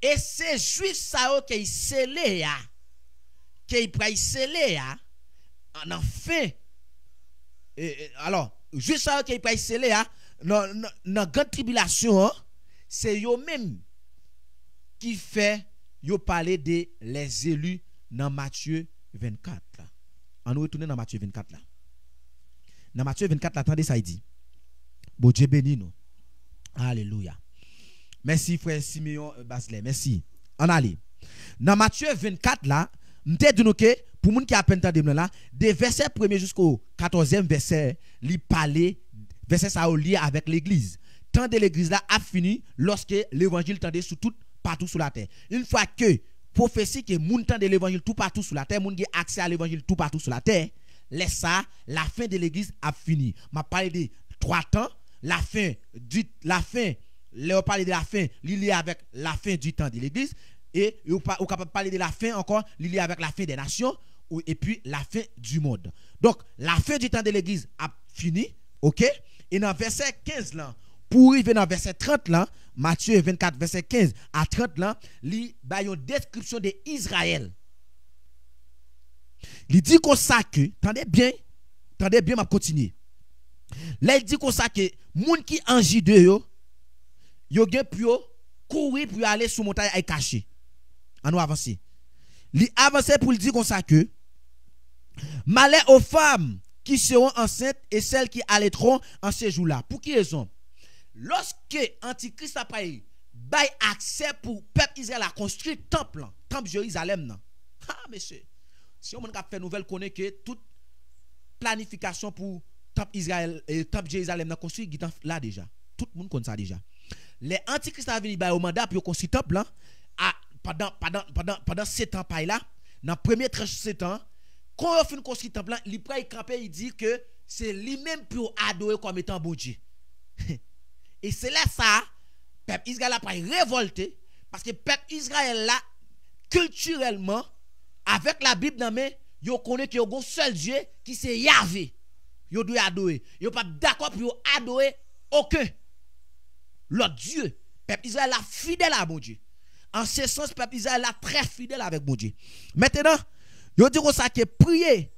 Et ces juifs ça qui scellé ya, qui pray scellé ya, en enfin alors, juifs ça qui pray scellé ya dans grande tribulation, c'est eux même qui fait yo parler de les élus dans Matthieu 24 là. On nous retourner dans Matthieu 24 là. Dans Matthieu 24 là, attendez ça il dit. Bon Dieu béni nous. Alléluia. Merci frère Simeon Basler, merci. On allait. Dans Matthieu 24 là, m'te dit nous que pour moun qui a peine tande là, des versets 1er jusqu'au 14e verset, li parler verset ça lié avec l'église. Tant de l'église là a fini lorsque l'évangile tendait sur tout partout sur la terre. Une fois que prophétie que moun tande l'évangile tout partout sur la terre, moun qui a accès à l'évangile tout partout sur la terre, laisse ça, la fin de l'église a fini. M'a parlé de 3 temps, la fin, on parle de la fin, lié avec la fin du temps de l'église, et on capable parler de la fin encore, lié avec la fin des nations, et puis la fin du monde. Donc, la fin du temps de l'église a fini, ok? Et dans verset 15 là, pour arriver dans verset 30 là, Matthieu 24, verset 15 à 30 là, il y a une description d'Israël. Il dit comme ça que, attendez bien, m'a continuer. Là, il dit comme ça que, moun qui en J2 yo gen pour courir pour aller sur montagne et cacher. On nous avancer. Li avancer pour dire comme ça que malheur aux femmes qui seront enceintes et celles qui allaiteront en ces jours-là. Pour qui raison? Lorsque Antichrist a pris bail accès pour peuple Israël à construire temple Jérusalem nan. Ah monsieur, si on a fait nouvelle connaît que toute planification pour temple Israël et temple Jérusalem nan construit là déjà. Tout le monde connaît ça déjà. les antichrist a venu au mandat pour construire temple là pendant 7 ans par là dans premier tranche 7 ans quand on fin construire temple là il prend camper il dit que c'est lui-même pour adorer comme étant bon Dieu. Et c'est là ça peuple Israël a pas révolté parce que peuple Israël là culturellement avec la Bible dans main yo connaît que un seul Dieu qui c'est Yahvé. Yo doit adorer. Yo pas d'accord pour adorer aucun l'autre Dieu. Peuple Israël est fidèle à mon Dieu. En ce sens, peuple Israël est très fidèle avec mon Dieu. Maintenant, yo dit comme ça que priez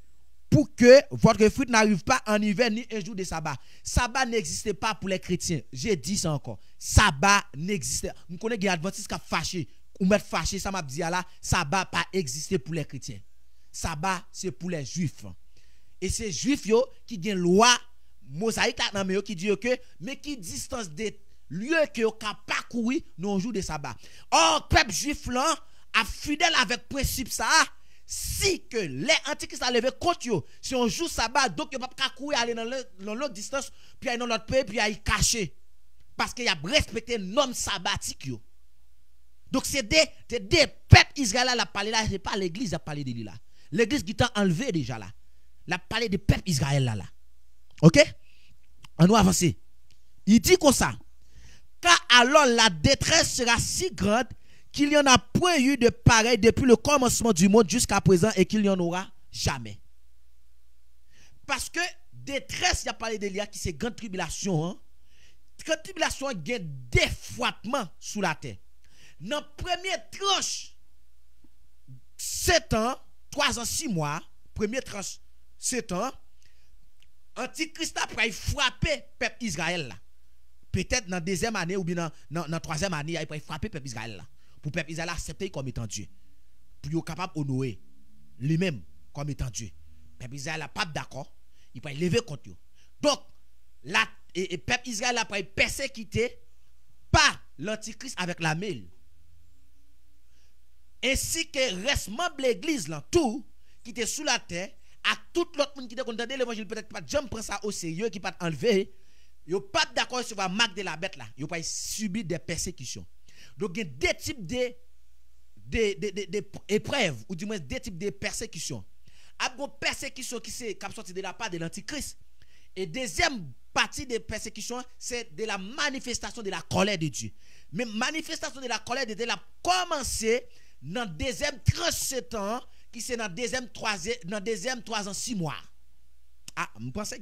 pour que votre fruit n'arrive pas en hiver ni un jour de sabbat. Sabbat n'existe pas pour les chrétiens. J'ai dit ça encore. Sabbat n'existe pas. Vous connaissez les adventistes qui sont fâchés. Ou mettre fâché, ça m'a dit là, sabbat pas existé pour les chrétiens. Sabbat, c'est pour les juifs. Et c'est juifs yo qui ont une loi mosaïque là qui dit que mais qui distance des lieux que yo ka parcourir non jour de sabbat. Or peuple juif là a fidèle avec principe ça si que les antichrist a levé contre yo si on joue sabbat donc yo pas courir aller dans l'autre distance puis aller dans l'autre pays puis aller cacher parce qu'il y a respecté normes sabbatiques yo. Donc c'est des peuples israéliens la parler là, c'est pas l'église a parlé de lui là. L'église qui t'a enlevé déjà là. La parler des peuples israéliens là. OK? On va avancer. Il dit comme ça. Car alors la détresse sera si grande qu'il n'y en a point eu de pareil depuis le commencement du monde jusqu'à présent et qu'il n'y en aura jamais. Parce que détresse, il y a parlé de l'IA qui c'est grande tribulation. Hein? Grande tribulation, il y a défroitement sous la terre. Dans la première tranche, 7 ans, 3 ans, 6 mois, première tranche, 7 ans, Antichrist a frappé le peuple Israël là. Peut-être dans la deuxième année ou bien dans la troisième année, il a frappé le peuple Israël là. Pour le peuple Israël accepter comme étant Dieu. Pour être capable d'honorer lui-même comme étant Dieu. Le peuple Israël n'a pas d'accord. Il peut lever contre eux. Donc, le peuple Israël a persécuté par l'Antichrist avec la mêle. Ainsi que reste membre de l'église là, tout qui était sous la terre, à tout l'autre monde qui était content de l'évangile, peut-être pas jamais prendre ça au sérieux, qui pas enlever, yo pas d'accord sur la marque de la bête là, yo pas subi des persécutions. Donc il y a deux types d'épreuves, ou du moins deux types de persécutions. Il y a une persécution qui est sortie de la part de l'Antichrist. Et deuxième partie des persécutions, c'est de la manifestation de la colère de Dieu. Mais manifestation de la colère de Dieu a commencé dans le deuxième 37 ans, qui c'est dans le deuxième 3 ans 6 mois. Ah, je pense que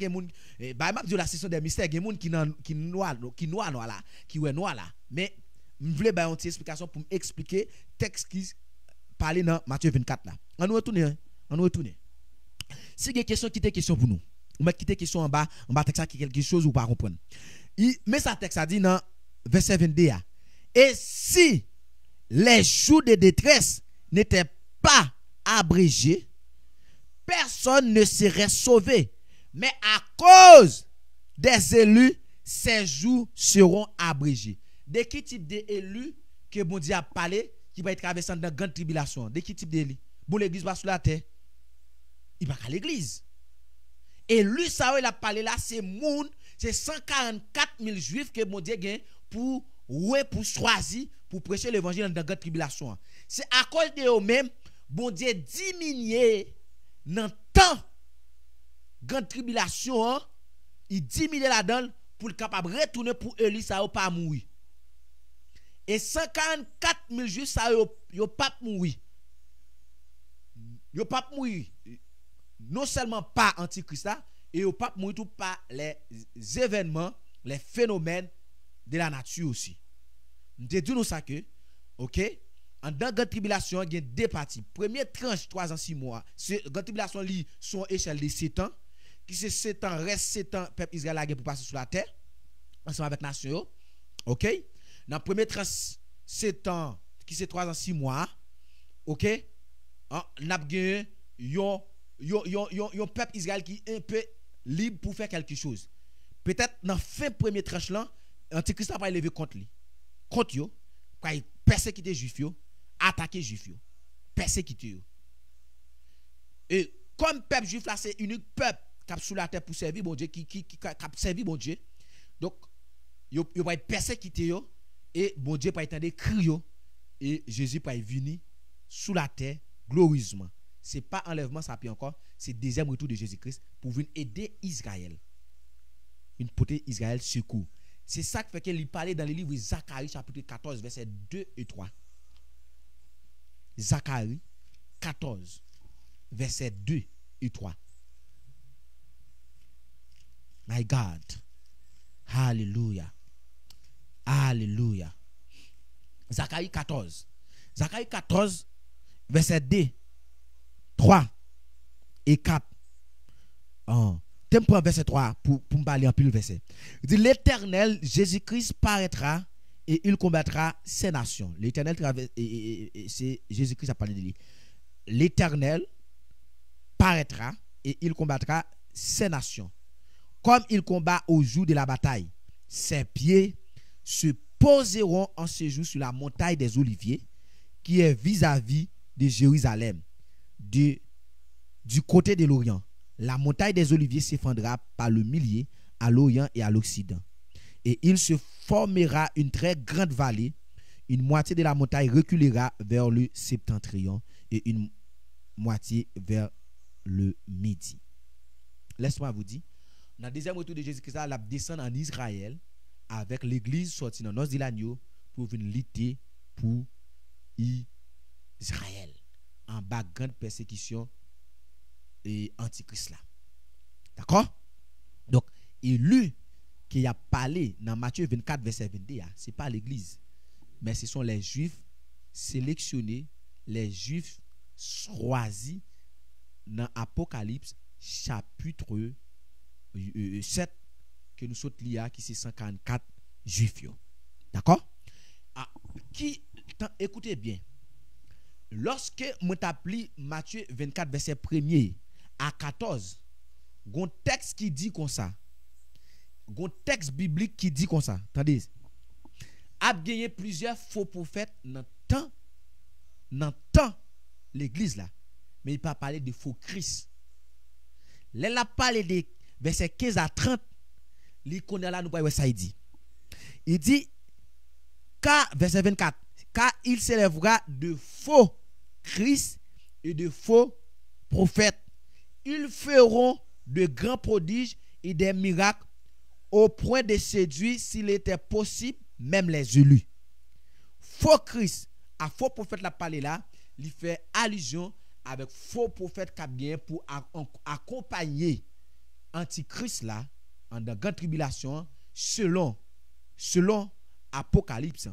les gens, la session des mystères, il y a des gens qui noir là, qui est noir là. Mais je voulais une petite explication pour m'expliquer le texte qui parlait dans Matthieu 24 là. On nous retourne. Si il y a une question, quittez question pour nous. On va quitter question en bas texte qui quelque chose ou pas comprendre. Mais ça texte a dit dans verset 22. Et si les jours de détresse n'étaient pas abrégés, personne ne serait sauvé. Mais à cause des élus, ces jours seront abrégés. De quel type d'élus que bon Dieu a parlé qui va être traversé dans une grande tribulation? De quel type d'élus? Bon, l'église va sur la terre. Il va à l'église. Et lui, ça, il a parlé là, c'est 144 000 juifs que bon Dieu gagne pour choisir pour prêcher l'évangile dans la grande tribulation. C'est à cause de eux-mêmes, bon Dieu diminué dans le temps grande tribulation, il diminue là-dedans pour le capable retourner pour Élie, ça n'a pas mourir. Et 144 000 juifs, ça n'a pas mourir. Ils pas mourir. Non seulement pas Antichrist, et ils pas mourir tout par les événements, les phénomènes de la nature aussi. Nous te disons ça que, ok, en dans la tribulation, il y a deux parties. Première tranche, 3 ans, 6 mois. La tribulation, li son échelle de 7 ans. Qui c'est 7 ans, reste 7 ans, peuple Israël a pour passer sur la terre, ensemble avec la nation. Ok? Dans la première tranche, 7 ans, qui c'est 3 ans, 6 mois. Ok? On a gagné yon peuple Israël qui est un peu libre pour faire quelque chose. Peut-être dans la fin première tranche là, Antichrist a pas levé contre lui. Contre yo, quand il persécuter juif yo, attaquer juif yo, persécuter yo. Et comme peuple juif là c'est unique peuple qui est sous la terre pour servir bon Dieu qui servi bon Dieu. Donc yo va persécuter yo et bon Dieu pas entendre crier et Jésus pas venir sous la terre glorieusement. C'est pas enlèvement ça puis encore, c'est deuxième retour de Jésus-Christ pour venir aider Israël. Une porter Israël secours. C'est ça qui fait qu'il parlait dans le livre Zacharie chapitre 14 versets 2 et 3. Zacharie 14 versets 2 et 3. My God. Hallelujah. Alléluia. Zacharie 14. Zacharie 14, verset 2, 3 et 4. Prends verset 3 pour me parler en pile verset. Il dit l'Éternel Jésus-Christ paraîtra et il combattra ces nations. L'Éternel c'est Jésus-Christ a parlé de lui. L'Éternel paraîtra et il combattra ces nations. Comme il combat au jour de la bataille, ses pieds se poseront en ce jour sur la montagne des Oliviers, qui est vis-à-vis de Jérusalem, du côté de l'Orient. La montagne des Oliviers s'effondrera par le millier à l'Orient et à l'Occident. Et il se formera une très grande vallée. Une moitié de la montagne reculera vers le septentrion et une moitié vers le midi. Laisse-moi vous dire, dans le deuxième retour de Jésus-Christ, il descend en Israël avec l'église sortie dans nos l'agneau pour venir lutter pour Israël en bas grande persécution et antichrist là. D'accord? Donc, élu qui a parlé dans Matthieu 24 verset 22, c'est pas l'église, mais ce sont les juifs sélectionnés, les juifs choisis dans Apocalypse chapitre 7 que nous sommes liés qui c'est 144 juifs. D'accord? Écoutez bien. Lorsque moi t'appli Matthieu 24 verset 1er à 14, gon texte qui dit comme ça. Gon texte biblique qui dit comme ça. Attendez. A gagné plusieurs faux prophètes dans temps l'église là. Mais il pas parler de faux Christ. Là a parlé de verset 15 à 30. Il connaît là nous pas ça il dit. Il dit car verset 24 car il s'élèvera de faux Christ et de faux prophètes. Ils feront de grands prodiges et des miracles au point de séduire, s'il était possible, même les élus. Faux Christ, à faux prophète la parlé là, il fait allusion avec faux prophète qui a bien pour accompagner antichrist là en de grande tribulation selon Apocalypse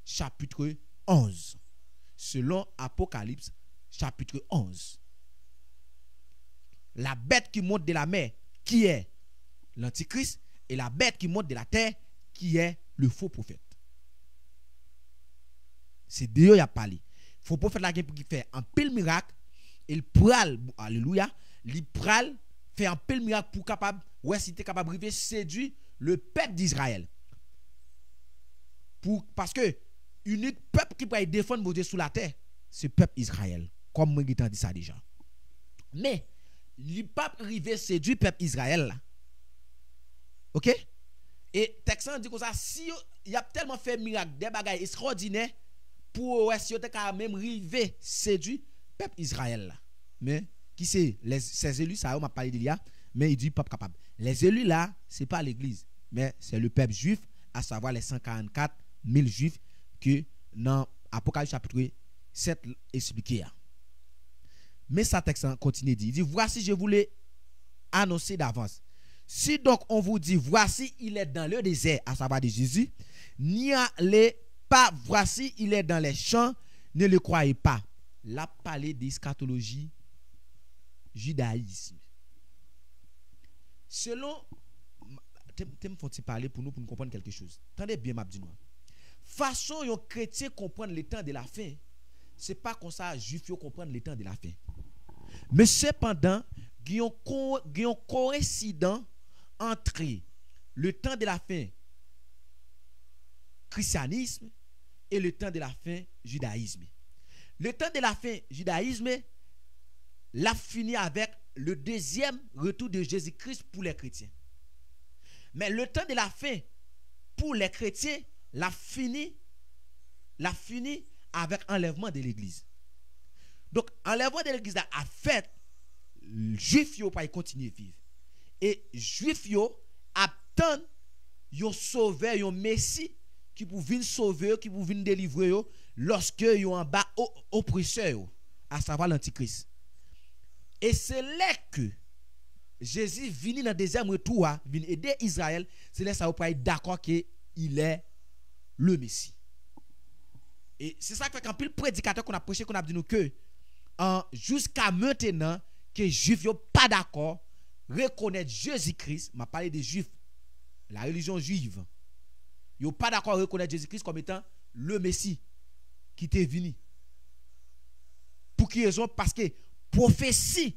chapitre 11. Selon Apocalypse chapitre 11. La bête qui monte de la mer, qui est l'antichrist, et la bête qui monte de la terre, qui est le faux prophète. C'est Dieu qui a parlé. Faux prophète là qui fait un pile miracle, il pral, alléluia, il pral fait un pile miracle pour capable, ouais, si tu es capable de séduire le peuple d'Israël. Parce que unique peuple qui peut défendre Dieu sous la terre, c'est le peuple Israël. Comme moi, j'ai dit ça déjà. Mais, il ne peut pas arriver séduire le peuple Israël. Là. Ok? Et Texan dit comme ça, si il a tellement fait miracle, des bagages extraordinaires, pour si on peut même arriver séduire le peuple Israël. Là. Mais, qui c'est? Ces élus, ça, on m'a parlé d'il mais il dit pas capable. Les élus là, ce n'est pas l'église, mais c'est le peuple juif, à savoir les 144 000 juifs que dans Apocalypse chapitre 7 expliqué. Mais ça texte continue dit, il dit voici je voulais annoncer d'avance. Si donc on vous dit voici il est dans le désert, à savoir de Jésus, n'y allez pas, voici il est dans les champs, ne le croyez pas. Là parler d'eschatologie, judaïsme. Selon faut-il parler pour nous comprendre quelque chose. Attendez bien, Mabdino. Façon yon chrétien comprendre le temps de la fin, c'est pas comme ça juif yo comprendre le temps de la fin. Mais cependant, il y a un coïncident entre le temps de la fin christianisme et le temps de la fin judaïsme. Le temps de la fin judaïsme l'a fini avec le deuxième retour de Jésus-Christ pour les chrétiens. Mais le temps de la fin pour les chrétiens l'a fini la fini avec enlèvement de l'église. Donc, enlèvement de l'église a fait, juif yo pas continuer vivre. Et juif yo attend yon sauveur, yon messie qui pour venir sauver, qui pour venir délivrer yo lorsque yo en bas oppresseur yo, à savoir l'antichrist. Et c'est là que Jésus vient dans le deuxième retour, vient aider Israël, c'est là ça vous pas être d'accord que il est le messie. Et c'est ça qui fait qu'un pile prédicateur qu'on a prêché, qu'on a dit nous que jusqu'à maintenant que les juifs n'ont pas d'accord reconnaître Jésus-Christ, m'a parlé des juifs, la religion juive, ils n'ont pas d'accord reconnaître Jésus-Christ comme étant le Messie qui était venu. Pour quelle raison? Parce que prophétie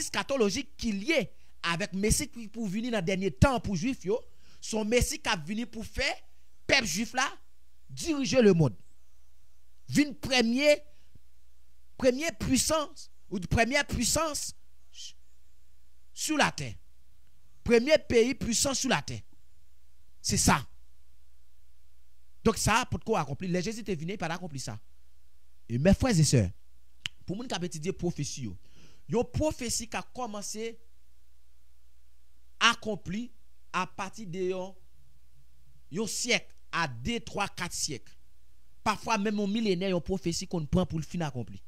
scatologique qui est liée avec Messie qui pour venir dans le dernier temps pour juifs, son Messie qui a venu pour faire peuple juif là diriger le monde. Vin première puissance ou première puissance sur la terre. Premier pays puissant sur la terre. C'est ça. Donc ça pour quoi accomplir? Les Jésus est venu pas accomplir ça. Et mes frères et sœurs, pour moun qui a étudié prophétie, une prophétie qui a commencé accompli à partir de un siècle à 2, 3, 4 siècles. Parfois même un millénaire, une prophétie qu'on prend pour le fin accompli.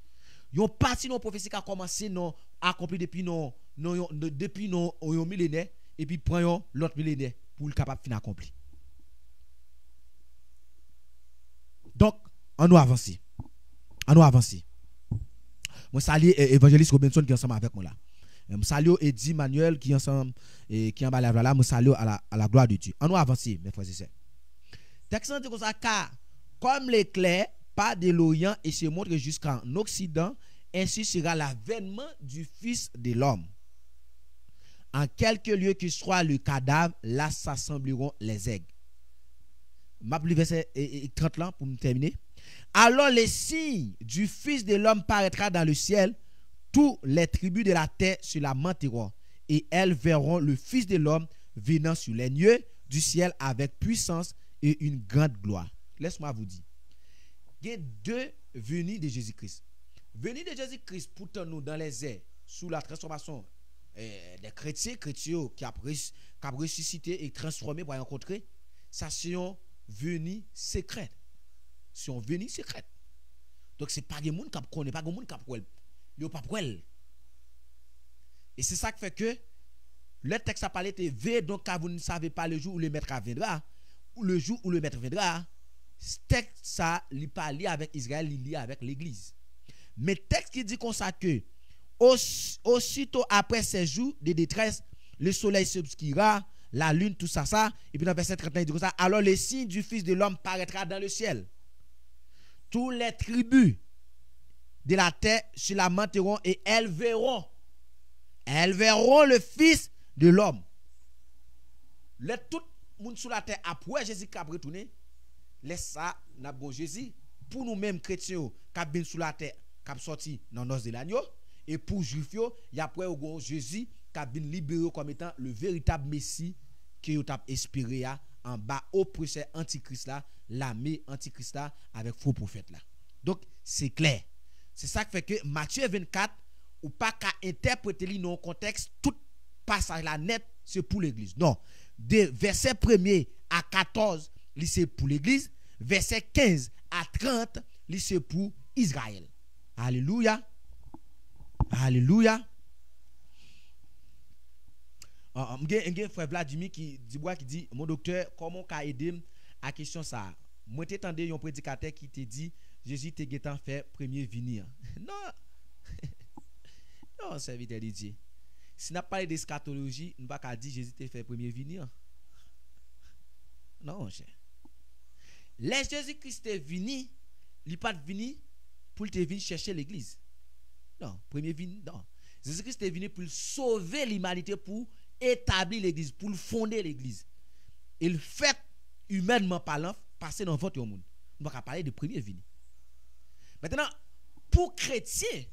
Une partie de la prophétie qui a commencé à accomplir depuis un millénaire et puis prend l'autre millénaire pour le capable fin accompli. Donc, on nous avance. Moi salue évangéliste Robinson qui est ensemble avec moi là. Moi salue Eddie Manuel qui est ensemble et qui en bas là. Moi salue à la gloire de Dieu. On nous avance mes frères et sœurs. Texte dit comme ça, car comme l'éclair part de l'Orient et se montre jusqu'en Occident, ainsi sera l'avènement du Fils de l'homme. En quelque lieu que soit le cadavre, là s'assembleront les aigles. M'appelle verset 30 là pour me terminer. Alors les signes du Fils de l'homme paraîtra dans le ciel, tous les tribus de la terre se lamenteront, et elles verront le Fils de l'homme venant sur les nuées du ciel avec puissance et une grande gloire. Laisse-moi vous dire, il y a deux venues de Jésus-Christ. Venue de Jésus-Christ pour nous dans les airs, sous la transformation des chrétiens qui ont ressuscité et transformé pour rencontrer, ça c'est une venue secrète. C'est une venue secrète. Donc c'est pas des gens qui connaissent, pas des gens qui connaissent. Ils n'ont pas pour elle. Et c'est ça qui fait que le texte a parlé de veille, donc car vous ne savez pas le jour où le maître viendra, ou le jour où le maître viendra. Ce texte ça il parle avec Israël, il lit avec l'église. Mais texte qui dit comme ça que aussitôt après ces jours de détresse, le soleil s'obscurera, la lune, tout ça, et puis dans verset 31 il dit comme ça, alors le signe du Fils de l'homme paraîtra dans le ciel. Tous les tribus de la terre se lamenteront et elles verront le Fils de l'homme. Tout le monde sur la terre après Jésus qui a retourné, laisse ça n'a bon Jésus pour nous-mêmes chrétiens qui ont sur la terre qui ont sorti dans nos de l'agneau, et pour juifs il y a après Jésus qui a libéré comme étant le véritable Messie qui a espéré en bas oppresseur antichrist là, l'armée antichrist là avec faux prophètes là. Donc c'est clair. C'est ça qui fait que Matthieu 24 ou pas qu'à interpréter dans le contexte tout passage là net c'est pour l'église. Non, de verset 1er à 14 c'est pour l'église, verset 15 à 30 c'est pour Israël. Alléluia. Alléluia. Un frère Vladimir qui dit mon docteur comment qu'a aidé à question ça. Moi t'entendais un prédicateur qui te dit Jésus te guettant fait premier venir. Non. Non, serviteur de Dieu. Si n'a pas d'eschatologie, on va pas dire Jésus te fait premier venir. Non, cher. Les Jésus-Christ est venu, il pas venu pour te venir chercher l'église. Non, premier venu, non. Jésus-Christ est venu pour sauver l'humanité, pour établir l'église, pour fonder l'église. Il fait humainement parlant passer dans votre monde. On va parler de premier venu. Maintenant, pour chrétiens,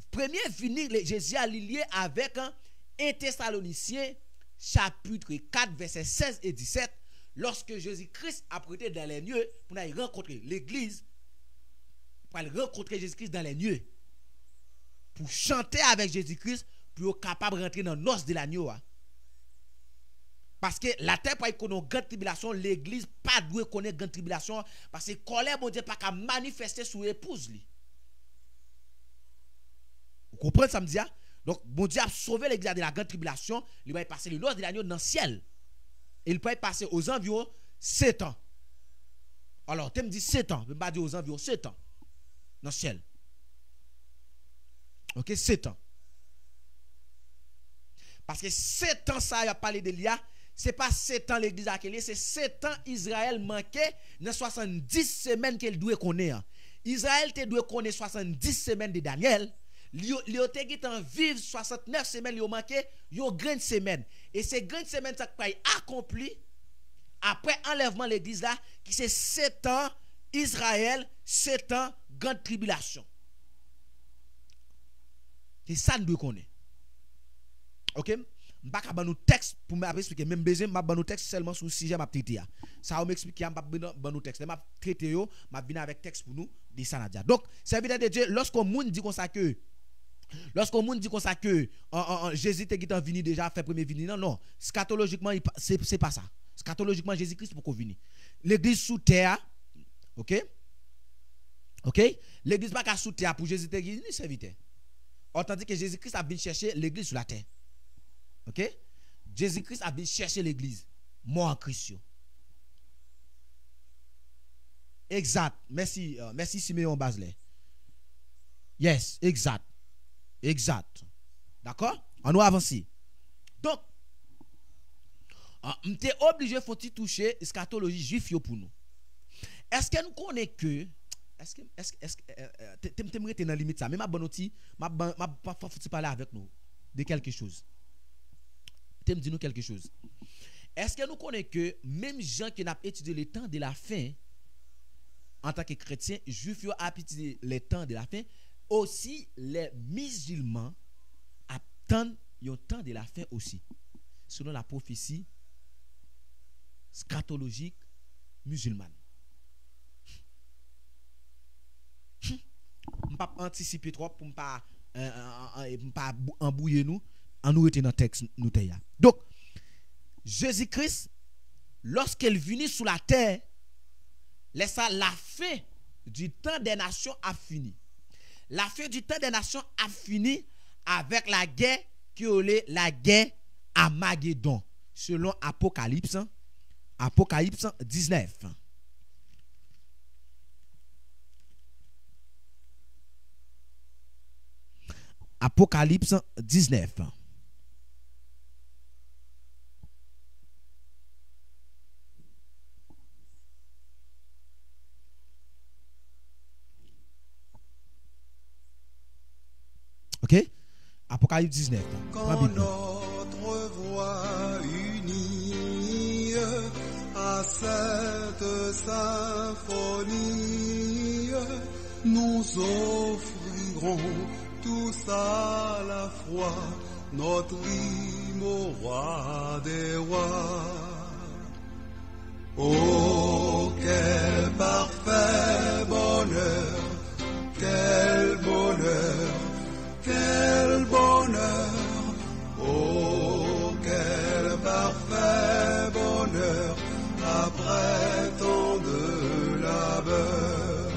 premier venu, Jésus a lié avec un Thessaloniciens chapitre 4 verset 16 et 17. lorsque Jésus-Christ a prêté dans les lieux pour aller rencontrer l'église, pour aller rencontrer Jésus-Christ dans les lieux, pour chanter avec Jésus-Christ, pour être capable de rentrer dans l'os de l'agneau. Parce que la terre pour connaître une grande tribulation, l'église pas doit connaître une grande tribulation, parce que colère, bon Dieu, pas qu'à manifester sur l'épouse. Vous comprenez ça me dit? Donc, bon Dieu a sauvé l'église de la grande tribulation, il va passer l'os de l'agneau dans le ciel. Et il peut passer aux environs 7 ans. Alors, tu me dis 7 ans, je ne vais pas dire aux environs 7 ans dans le ciel. Ok, 7 ans. Parce que 7 ans, ça, il a parlé d'Elia. Ce n'est pas 7 ans l'église à Kéli, c'est 7 ans Israël manquait dans 70 semaines qu'elle doit connaître. Israël te doit connaître 70 semaines de Daniel. Il a vivre 69 semaines, il a manqué une grande semaine. Et ces grandes semaines, ça a accompli après enlèvement de l'église là, qui c'est 7 ans Israël, 7 ans grande tribulation. C'est ça nous connaissons. Ok? Je ne vais pas nous texte pour m'expliquer. Même besoin, je vais nous texte seulement sur le sujet que je traité. Ça va m'expliquer, je vais nous texte. Je vais traiter, je vais venir avec texte pour nous, dit ça. Donc, c'est évident de Dieu, lorsqu'on monde dit comme ça que, Jésus est venu déjà faire premier venir, non, scatologiquement, c'est pas ça. Scatologiquement, Jésus-Christ pour qu'on vienne. L'église sous terre, ok? L'église pas sous terre pour Jésus est venu serviteur. Tandis que Jésus-Christ a venu chercher l'église sur la terre. Ok? Jésus-Christ a venu chercher l'église. Moi en Christ. Exact. Merci, merci Siméon Basley. Yes, exact. D'accord? On va avancer. Donc, on est obligé de toucher eschatologie juive pour nous. Est-ce que nous connaissons que est-ce que tu me dans la limite ça mais ma bonne outil ma faut parler avec nous de quelque chose. Tu me dis nous quelque chose. Est-ce que nous connaissons que même gens qui n'ont étudié les temps de la fin en tant que chrétiens juifs ont étudié les temps de la fin, aussi les musulmans attendent le temps de la fin aussi selon la prophétie scatologique musulmane. Je ne pas anticiper trop pour ne pas embrouiller nous en nous retenant dans le texte. Donc, Jésus-Christ, lorsqu'il vient sur la terre, laissa la fin du temps des nations a fini. La fin du temps des nations a fini avec la guerre qui est la guerre Armageddon, selon Apocalypse 19. Apocalypse 19. Ok? Apocalypse 19. Quand notre voix unie à cette symphonie, nous offrirons tous à la fois notre hymne au roi des rois. Oh, quel parfait bonheur, quel bonheur, quel bonheur. Oh, quel parfait bonheur après tant de labeur.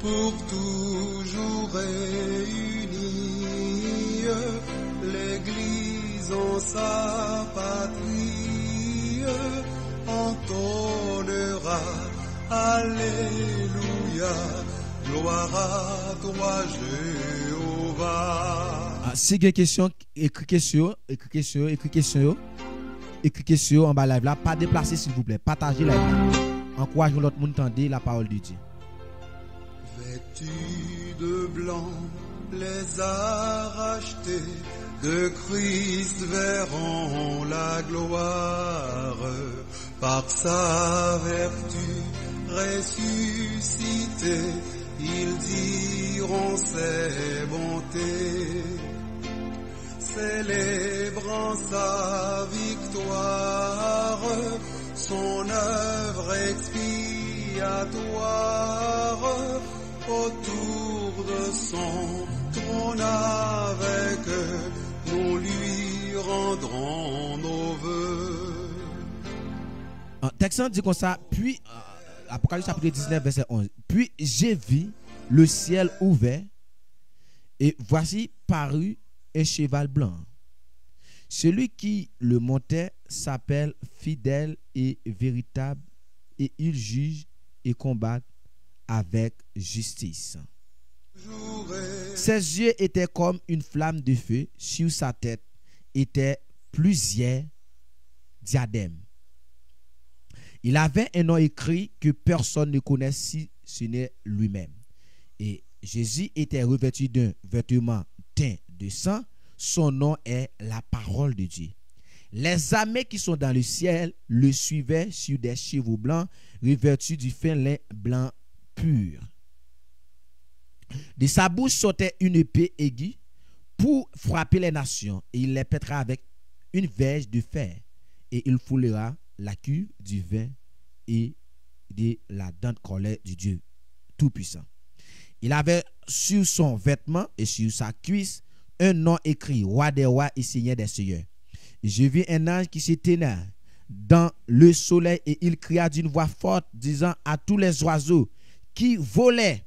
Pour toujours réunie, l'Église en sa patrie entonnera Alléluia, gloire à toi Jéhovah. Si vous avez des questions, écrivez question en bas live là, pas déplacer s'il vous plaît, partagez la live. Encourageons l'autre monde à entendre la parole de Dieu. Vêtus de blanc, les a rachetés, de Christ verront la gloire. Par sa vertu ressuscité, ils diront ses bontés. Célébrant sa victoire, son œuvre expiatoire autour de son trône avec nous lui rendrons nos vœux. Texan dit comme ça, puis Apocalypse chapitre 19 verset 11. Puis j'ai vu le ciel ouvert et voici parut un cheval blanc. Celui qui le montait s'appelle fidèle et véritable et il juge et combat avec justice. Ses yeux étaient comme une flamme de feu, sur sa tête étaient plusieurs diadèmes. Il avait un nom écrit que personne ne connaît si ce n'est lui-même. Et Jésus était revêtu d'un vêtement teint de sang. Son nom est la parole de Dieu. Les armées qui sont dans le ciel le suivaient sur des chevaux blancs revêtus du fin lin blanc pur. De sa bouche sortait une épée aiguë pour frapper les nations, et il les pètera avec une verge de fer, et il foulera la cuve du vin et de la dent de colère du Dieu Tout-Puissant. Il avait sur son vêtement et sur sa cuisse un nom écrit, Roi des rois et Seigneur des seigneurs. Je vis un ange qui se tenait dans le soleil et il cria d'une voix forte, disant à tous les oiseaux qui volaient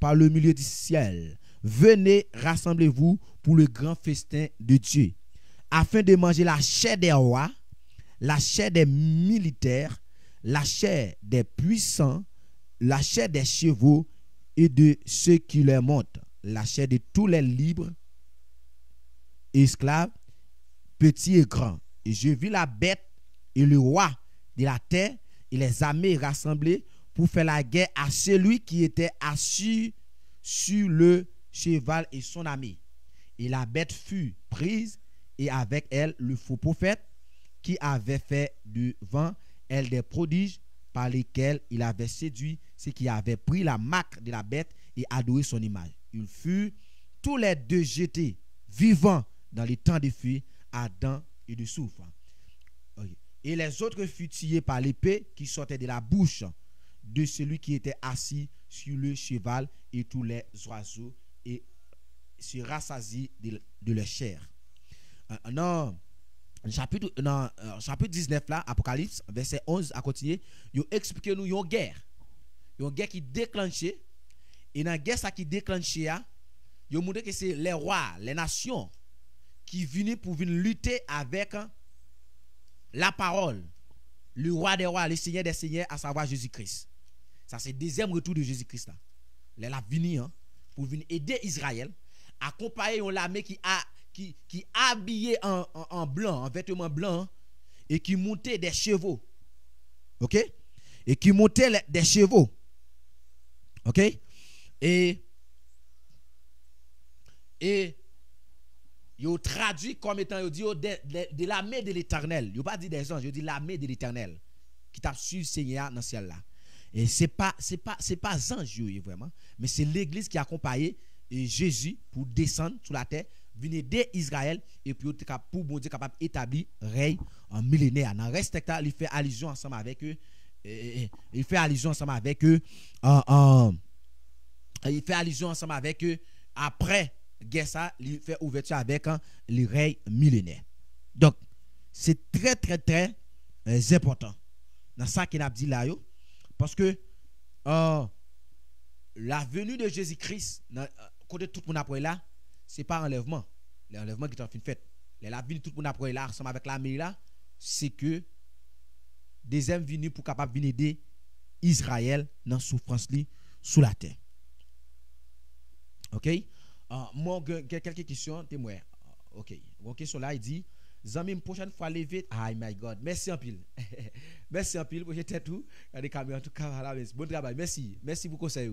par le milieu du ciel, venez, rassemblez-vous pour le grand festin de Dieu, afin de manger la chair des rois, la chair des militaires, la chair des puissants, la chair des chevaux et de ceux qui les montent, la chair de tous les libres, esclaves, petits et grands. Et je vis la bête et le roi de la terre et les armées rassemblées pour faire la guerre à celui qui était assis sur le cheval et son armée. Et la bête fut prise et avec elle le faux prophète qui avait fait devant elle des prodiges par lesquels il avait séduit ceux qui avaient pris la marque de la bête et adoré son image. Ils furent tous les deux jetés vivants dans les temps de feu, Adam et de soufre. Et les autres furent tués par l'épée qui sortait de la bouche de celui qui était assis sur le cheval, et tous les oiseaux et se rassasient de leur chair. Chapitre 19 là, Apocalypse, verset 11 à continuer, il explique nous une guerre. Une guerre qui déclenchée. Et dans la guerre ça qui déclenchée, il montre que c'est les rois, les nations qui viennent pour venir lutter avec la parole, le roi des rois, le seigneur des seigneurs, à savoir Jésus-Christ. Ça c'est le deuxième retour de Jésus-Christ là. Les la venu pour venir aider Israël, accompagner une armée qui habillé en blanc, en vêtements blancs, et qui montait des chevaux. OK? Et qui montait des chevaux. OK? Et il traduit comme étant de l'armée de l'Éternel. Il n'a pas dit des anges, il dit l'armée de l'Éternel qui t'a su Seigneur dans le ciel là. Et c'est pas ange vraiment, mais c'est l'église qui a accompagné Jésus pour descendre sur la terre, venir aider Israël et puis pour bon Dieu capable d'établir règne en millénaire. Dans reste il fait allusion ensemble avec eux. Il fait allusion ensemble avec eux. Il fait allusion ensemble avec eux après guerre ça, il fait ouverture avec le règne millénaire. Donc c'est très très très important dans ça qu'il a dit là yo, parce que la venue de Jésus-Christ côté tout le monde après là, c'est pas enlèvement. L'enlèvement qui est en fin de fête. La venue tout le monde après là ensemble avec l'armée là, c'est que deuxième venue pour capable venir aider Israël dans souffrance li sous la terre. OK? Moi quelques questions témoin. OK. Une question là il dit Zami prochaine fois lever. Ah my God. Merci en pile. Merci en pile pour jeter tout. Des caméras en tout cas là. Bon travail. Merci. Merci pour conseil.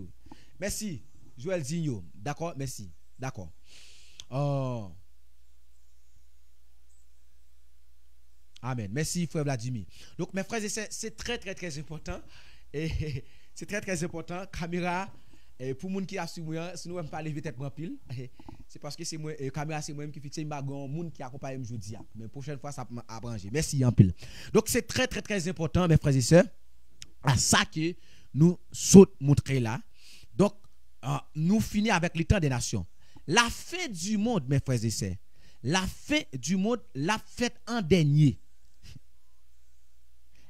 Merci. Joël Zigno. D'accord, merci. D'accord. Amen. Merci frère Vladimir. Donc mes frères et sœurs, c'est très très très important et c'est très très important. Caméra pour moun qui a sur moi, si nous pas lever tête prend pile, c'est parce que c'est moi caméra c'est moi qui fixe pas grand monde qui accompagne me jodi. Mais prochaine fois ça a brancher. Merci en pile. Donc c'est très très très important mes frères et sœurs à ça que nous saute montrer là. Donc nous finissons avec le temps des nations. La fin du monde mes frères et sœurs. La fin du monde la fête en dernier.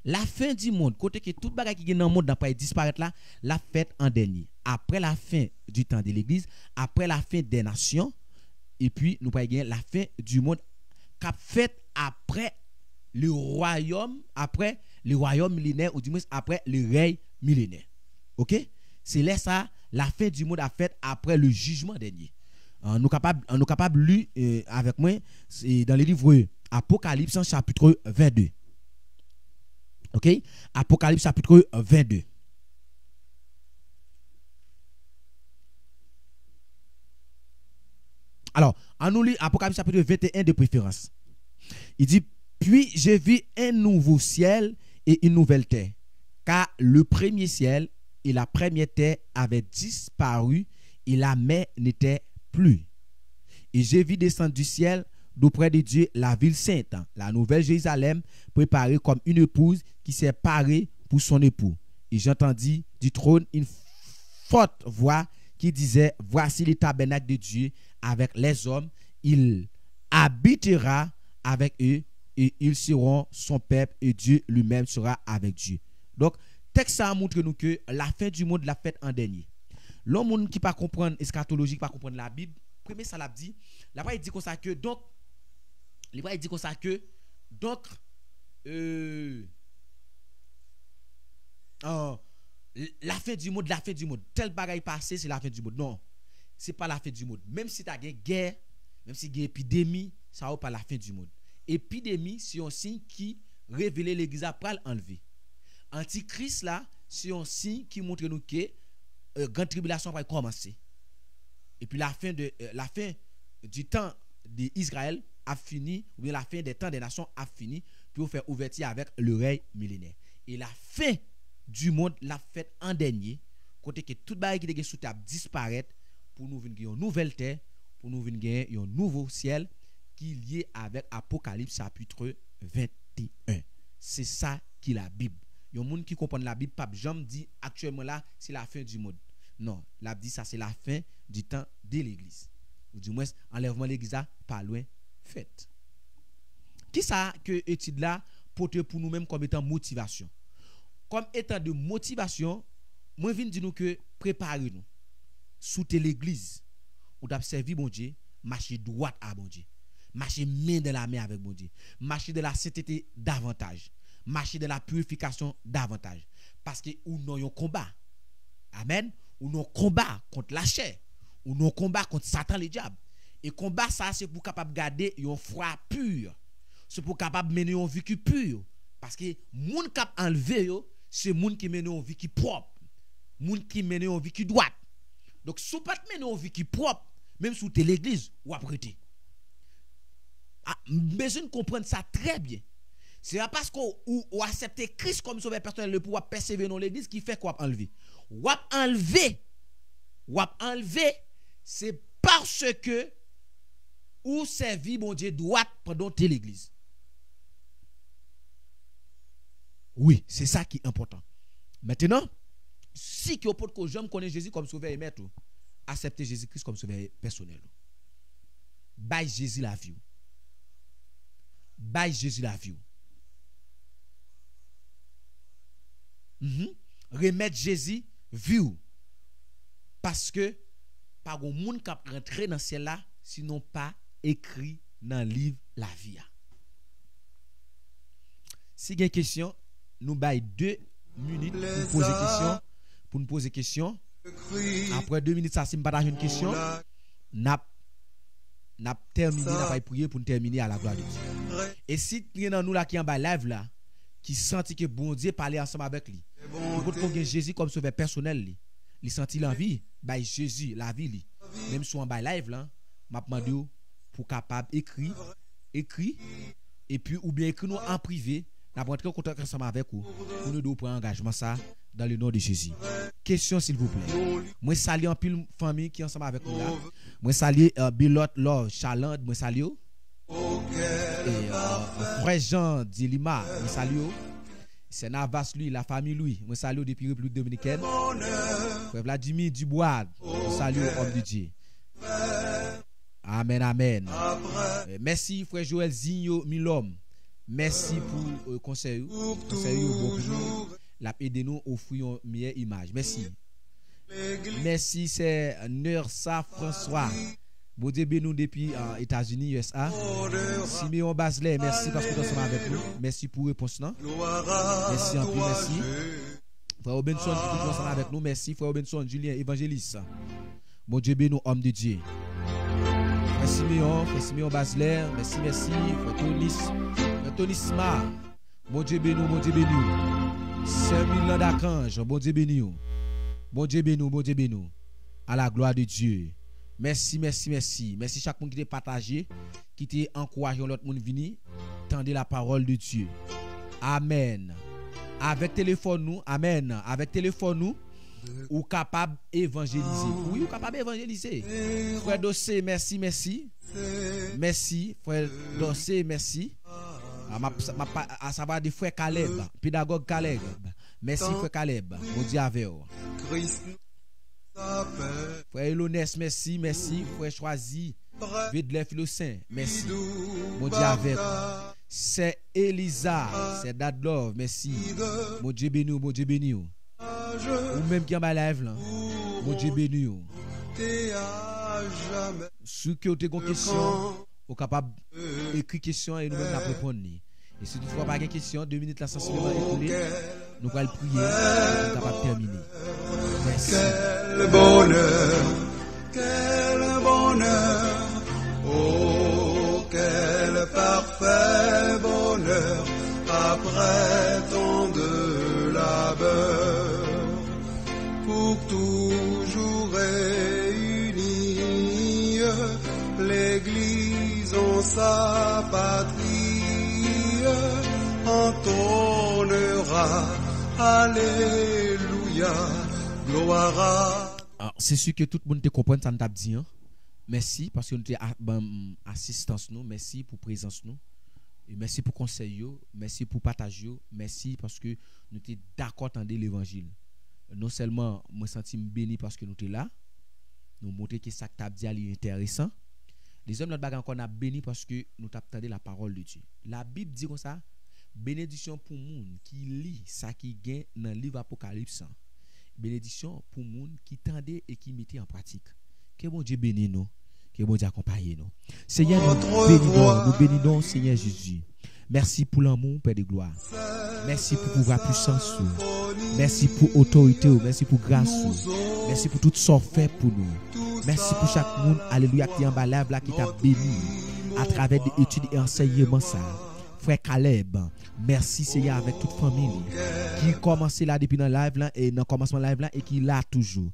La fin du monde, côté que toute bagaille qui est dans le monde n'a pas disparaître là, la fête en dernier. Après la fin du temps de l'église, après la fin des nations, et puis nous pas gagner la fin du monde qu'a fait après le royaume millénaire ou du moins après le règne millénaire. OK? C'est là ça la fin du monde a fait après le jugement dernier. Nous capable lire avec moi dans le livre Apocalypse chapitre 22. OK? Apocalypse chapitre 22. Alors, on nous lit Apocalypse chapitre 21 de préférence. Il dit, puis j'ai vu un nouveau ciel et une nouvelle terre, car le premier ciel et la première terre avaient disparu et la mer n'était plus. Et j'ai vu descendre du ciel d'auprès de Dieu la ville sainte, la nouvelle Jérusalem, préparée comme une épouse qui s'est parée pour son époux. Et j'entendis du trône une forte voix qui disait, voici le tabernacle de Dieu avec les hommes, il habitera avec eux et ils seront son peuple et Dieu lui-même sera avec Dieu. Donc, texte ça montre nous que la fin du monde la fête en dernier. L'homme qui pas comprendre eschatologie, pas comprendre la Bible, premier ça l'a dit, là-bas il dit comme ça que donc il dit comme ça que donc la fin du monde, tel bagaille passé c'est la fin du monde. Non, c'est pas la fin du monde. Même si tu as une guerre, même si il y a une épidémie, ça va pas la fin du monde. Épidémie, c'est un signe qui révèle l'église après l'enlever. Antichrist là, c'est un signe qui montre nous que grande tribulation va commencer. Et puis la fin du temps d'Israël a fini, ou bien la fin des temps des nations a fini, pour faire ouverture avec le règne millénaire. Et la fin du monde l'a fait en dernier, côté que toute bagaille qui était sous table disparaît pour nous venir une nouvelle terre, pour nous venir un nouveau ciel qui est lié avec Apocalypse chapitre 21. C'est ça qui est la Bible. Il y a des gens qui comprennent la Bible, pas jamais dit actuellement là, c'est la fin du monde. Non, la Bible dit ça c'est la fin du temps de l'église. Ou du moins enlèvement de l'église pas loin fait. Qui ça que étude là porte pour nous-mêmes comme étant motivation? Comme étant de motivation, moi viens dire nous que préparez-nous. Soutenez l'église. Ou d'observer bon Dieu, marcher droit à bon Dieu. Marcher main dans la main avec bon Dieu. Marcher de la sainteté davantage. Marcher de la purification davantage. Parce que ou nous avons un combat. Amen. Ou nous combat contre la chair. Ou nous combat contre Satan le diable. Et combat ça c'est pour capable garder un foi pur. C'est pour capable mener une vie qui pure. Parce que moun cap enlever yo, c'est moun qui mène une vie qui propre. Moun qui mène une vie qui droite. Donc si vous pas mener une vie qui propre, même sous l'église ou après. Besoin de comprendre ça très bien. C'est pas parce qu'on accepte Christ comme sauveur personnel le pouvoir persévérer dans l'église qui fait quoi enlever. Ou enlever, c'est parce que ou servi bon Dieu droite pendant l'église. Oui, c'est ça qui est important. Maintenant, si que peut que j'aime connaître Jésus comme sauveur et maître, accepter Jésus-Christ comme sauveur personnel. Bye Jésus la vie. Bye Jésus la vie. Remettre Jésus vie. Parce que pas un monde qui rentré dans ciel là sinon pas écrit dans le livre la vie. Si il y a une question, nous bail 2 minutes pour nous poser question. Après 2 minutes, ça, si nous partageons une question, n'a terminé, n'a pas prié pour nous terminer à la gloire de Dieu. Et si il y a nous là qui en bas live là, qui sentit que bon Dieu parlait ensemble avec lui, il faut que Jésus comme sauveur personnel, il sentit l'envie, bah Jésus, la vie li. Même si on bas live là, m'a demandé pour capable écrit et puis ou bien écrit nous en privé, n'a pas entrer en contact ensemble avec vous pour nous prendre engagement ça dans le nom de Jésus. question s'il vous plaît. Moi salue en pile famille qui ensemble avec nous là. Moi salue Bilot Love Chaland, moi salue. Frère Jean Dilima, moi salue. C'est Navas lui, la famille lui. Moi salue depuis République Dominicaine. Frère Vladimir Dubois, moi salue homme de Dieu. Amen, amen. Merci frère Joël Zigno Milom. Merci pour conseil. Conseil bon la aidé nous offrir une meilleure image. Merci. Merci c'est Nersa François. Bon Dieu béni nous depuis États-Unis USA. Simeon Basley, merci parce que vous êtes ensemble avec nous. Merci pour réponse là. Merci en plus, merci. Frère Robinson qui est ensemble avec nous. Merci frère Robinson, Julien évangéliste. Bon Dieu béni nous homme de Dieu. Frère Simeon Basley, merci, frère Tony Smart, bon Dieu béni, bon Dieu béni. Saint-Milan d'Archange, bon Dieu béni. Bon Dieu béni, bon Dieu béni. À la gloire de Dieu. Merci. Merci chaque monde qui t'a partagé, qui t'a encouragé l'autre monde venir, tendez la parole de Dieu. Amen. Avec téléphone nous, amen. Avec téléphone nous, ou capable d'évangéliser. Oui, ou capable d'évangéliser. Frère Dossé, merci. Merci, frère Dossé, merci. Ça va de frère Caleb, pédagogue Caleb. Merci, frère Caleb. Bon Dieu avec vous. Frère Elonès, merci. Frère Choisi, Vedler Philocin, merci. Bon Dieu avec vous. C'est Elisa, c'est Dadlove, merci. Bon Dieu béni, ou même qui en bas live là. Bon Dieu béni. Ceux qui ont des questions, sont capables d'écrire question et nous même la répondre. Et si toutefois pas de questions, 2 minutes là sensiblement écoulées, nous allons prier et nous capable terminer. Merci. Quel bonheur, oh quel parfait bonheur après tant de labeur. Pour toujours réunie, l'Église en sa patrie entonnera Alléluia, gloire à... Alors, c'est sûr que tout le monde te comprend ça nous t'a dit. Hein? Merci parce que nous avons assistance nous, merci pour présence nous. Et merci pour conseil, merci pour partage, merci parce que nous sommes d'accord à entendre l'évangile. Non seulement moi senti béni parce que nous sommes là, nous montrer que ça t'a dit est intéressant. Les hommes notre bagarre encore n'a béni parce que nous t'attendons la parole de Dieu. La Bible dit comme ça, bénédiction pour monde qui lit ça qui gagne dans le livre Apocalypse. Bénédiction pour monde qui tendait et qui mettait en pratique. Que bon Dieu bénisse nous, que bon Dieu accompagne nous. Seigneur, nous bénissons Seigneur Jésus. Merci pour l'amour, Père de gloire. Merci pour pouvoir puissance. Merci pour autorité. Merci pour grâce. Merci pour tout ce qu'on fait pour nous. Merci pour chaque monde, alléluia, qui est en bas là, qui t'a béni à travers des études et enseignements ça. Frère Caleb, merci Seigneur avec toute famille qui commencé là depuis dans live là et dans commencement live là et qui là toujours.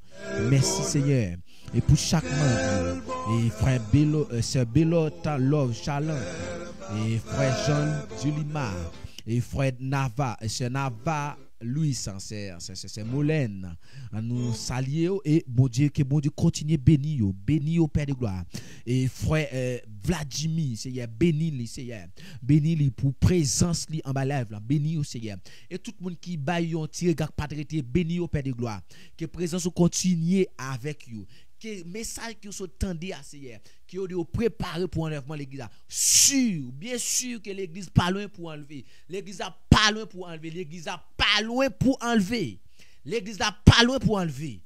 Merci Seigneur. Et pour chaque membre, et frère Bello, sœur Bello Love Chaland, et frère Jean Julima, et frère Nava, sœur Nava Louis, c'est Molène. Nous saluons et bon Dieu continue béni au Père de gloire. Et frère Vladimir, Seigneur, béni Seigneur. Béni pour présence li en bas live là, béni au Seigneur. Et tout le monde qui baille un tir gars patriote, béni au Père de gloire. Que présence continue avec vous. Que message que vous tendez à Seigneur, qui ont préparé pour enlèvement l'église. Sûr, bien sûr que l'église pas loin pour enlever. L'église a pas loin pour enlever. L'église a pas loin pour enlever. L'église a pas loin pour enlever.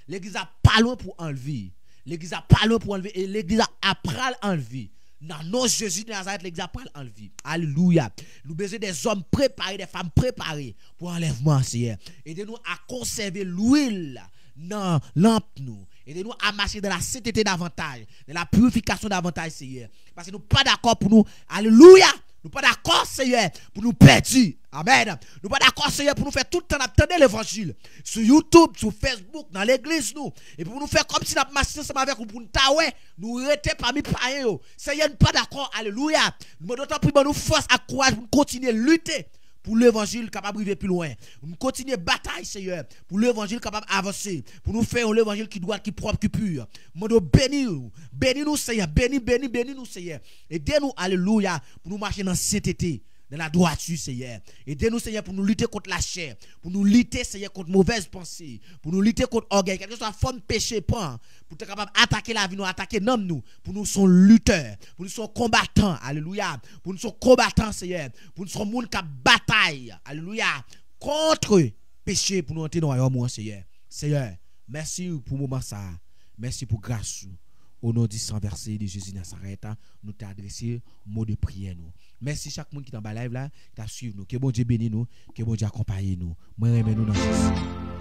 L'église a pas loin pour enlever. L'église a pas loin pour enlever et l'église a après enlever. Non, Jésus de Nazareth, l'église a pas enlever. Alléluia. Nous besoin des hommes préparés, des femmes préparées pour enlèvement, Seigneur. Aidez-nous à conserver l'huile dans lampe nous. Aidez-nous à marcher dans la sainteté davantage, dans la purification davantage, Seigneur. Parce que nous pas d'accord pour nous. Alléluia. Nous pas d'accord, Seigneur, pour nous perdre. Amen. Nous pas d'accord, Seigneur, pour nous faire tout le temps attendre l'évangile. Sur YouTube, sur Facebook, dans l'église, nous. Et pour nous faire comme si nous marchions ensemble avec vous, pour nous taouer, nous rester parmi païens. Seigneur, nous pas d'accord. Alléluia. Nous devons d'autant plus nous force à courage pour continuer à lutter pour l'évangile capable d'arriver plus loin. Nous continuer bataille, Seigneur, pour l'évangile capable d'avancer, pour nous faire l'évangile qui doit, qui propre, qui pur. Mon bénis nous, Seigneur, bénis nous, Seigneur. Aidez-nous, alléluia, pour nous marcher dans la sainteté, dans la droiture, Seigneur. Aidez-nous, Seigneur, pour nous lutter contre la chair, pour nous lutter, Seigneur, contre mauvaise pensée, pour nous lutter contre orgueil, quelque chose soit forme péché, prends, pour être capable d'attaquer la vie, nous attaquer nous, pour nous sommes lutteurs, pour nous sommes combattants, alléluia, pour nous sommes combattants, Seigneur, pour nous sommes monde qui bataille, alléluia, contre péché, pour nous entrer dans le royaume, Seigneur. Seigneur, merci pour le moment ça, merci pour grâce. Au nom du sang versé de Jésus Nazareth, nous t'adresser mot de prière nous. Merci chaque monde qui est dans la live là, qui t'a suivi nous. Que bon Dieu bénisse nous, que bon Dieu accompagne nous. Moi, aimez nous dans Jésus.